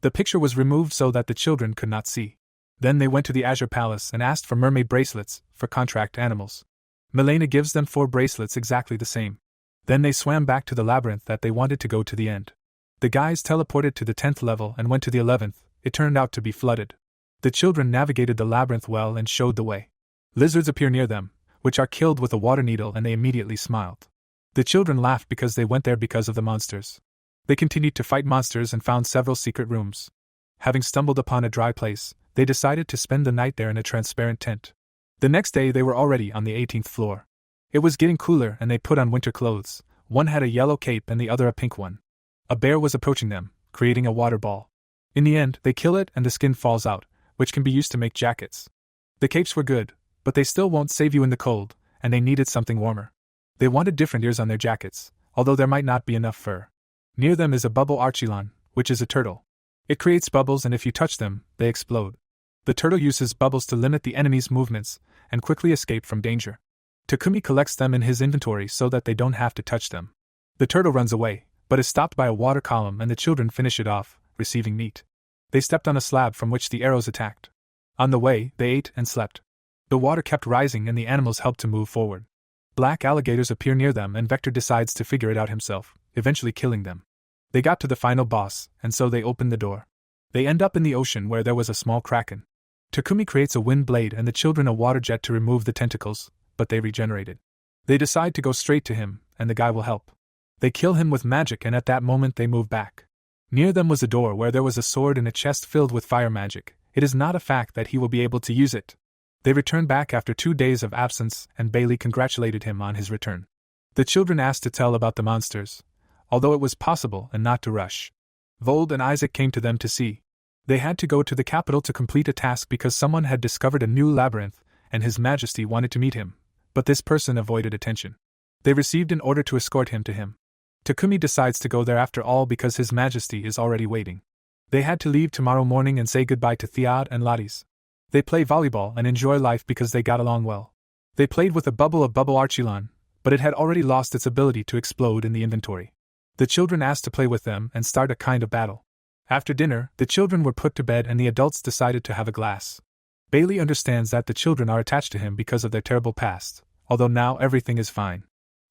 The picture was removed so that the children could not see. Then they went to the Azure Palace and asked for mermaid bracelets, for contract animals. Milena gives them 4 bracelets exactly the same. Then they swam back to the labyrinth that they wanted to go to the end. The guys teleported to the 10th level and went to the 11th, it turned out to be flooded. The children navigated the labyrinth well and showed the way. Lizards appear near them, which are killed with a water needle, and they immediately smiled. The children laughed because they went there because of the monsters. They continued to fight monsters and found several secret rooms. Having stumbled upon a dry place, they decided to spend the night there in a transparent tent. The next day they were already on the 18th floor. It was getting cooler and they put on winter clothes. One had a yellow cape and the other a pink one. A bear was approaching them, creating a water ball. In the end, they kill it and the skin falls out, which can be used to make jackets. The capes were good, but they still won't save you in the cold, and they needed something warmer. They wanted different ears on their jackets, although there might not be enough fur. Near them is a bubble archilon, which is a turtle. It creates bubbles and if you touch them, they explode. The turtle uses bubbles to limit the enemy's movements and quickly escape from danger. Takumi collects them in his inventory so that they don't have to touch them. The turtle runs away, but is stopped by a water column and the children finish it off, receiving meat. They stepped on a slab from which the arrows attacked. On the way, they ate and slept. The water kept rising and the animals helped to move forward. Black alligators appear near them and Vector decides to figure it out himself, eventually killing them. They got to the final boss, and so they opened the door. They end up in the ocean where there was a small kraken. Takumi creates a wind blade and the children a water jet to remove the tentacles, but they regenerated. They decide to go straight to him, and the guy will help. They kill him with magic and at that moment they move back. Near them was a door where there was a sword and a chest filled with fire magic. It is not a fact that he will be able to use it. They returned back after 2 days of absence and Bailey congratulated him on his return. The children asked to tell about the monsters, although it was possible and not to rush. Vold and Isaac came to them to see. They had to go to the capital to complete a task because someone had discovered a new labyrinth and His Majesty wanted to meet him, but this person avoided attention. They received an order to escort him to him. Takumi decides to go there after all because His Majesty is already waiting. They had to leave tomorrow morning and say goodbye to Theod and Lotties. They play volleyball and enjoy life because they got along well. They played with a bubble archilon, but it had already lost its ability to explode in the inventory. The children asked to play with them and start a kind of battle. After dinner, the children were put to bed and the adults decided to have a glass. Bailey understands that the children are attached to him because of their terrible past, although now everything is fine.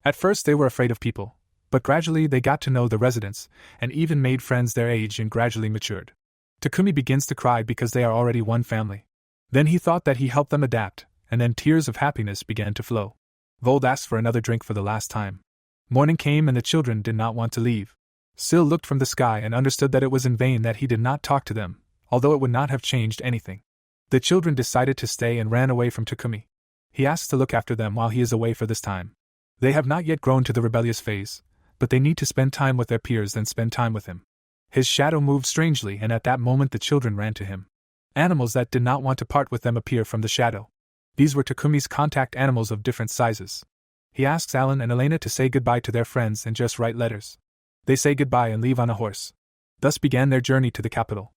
At first they were afraid of people, but gradually they got to know the residents and even made friends their age and gradually matured. Takumi begins to cry because they are already one family. Then he thought that he helped them adapt, and then tears of happiness began to flow. Vold asked for another drink for the last time. Morning came and the children did not want to leave. Syl looked from the sky and understood that it was in vain that he did not talk to them, although it would not have changed anything. The children decided to stay and ran away from Takumi. He asks to look after them while he is away for this time. They have not yet grown to the rebellious phase, but they need to spend time with their peers than spend time with him. His shadow moved strangely and at that moment the children ran to him. Animals that did not want to part with them appear from the shadow. These were Takumi's contact animals of different sizes. He asks Alan and Elena to say goodbye to their friends and just write letters. They say goodbye and leave on a horse. Thus began their journey to the capital.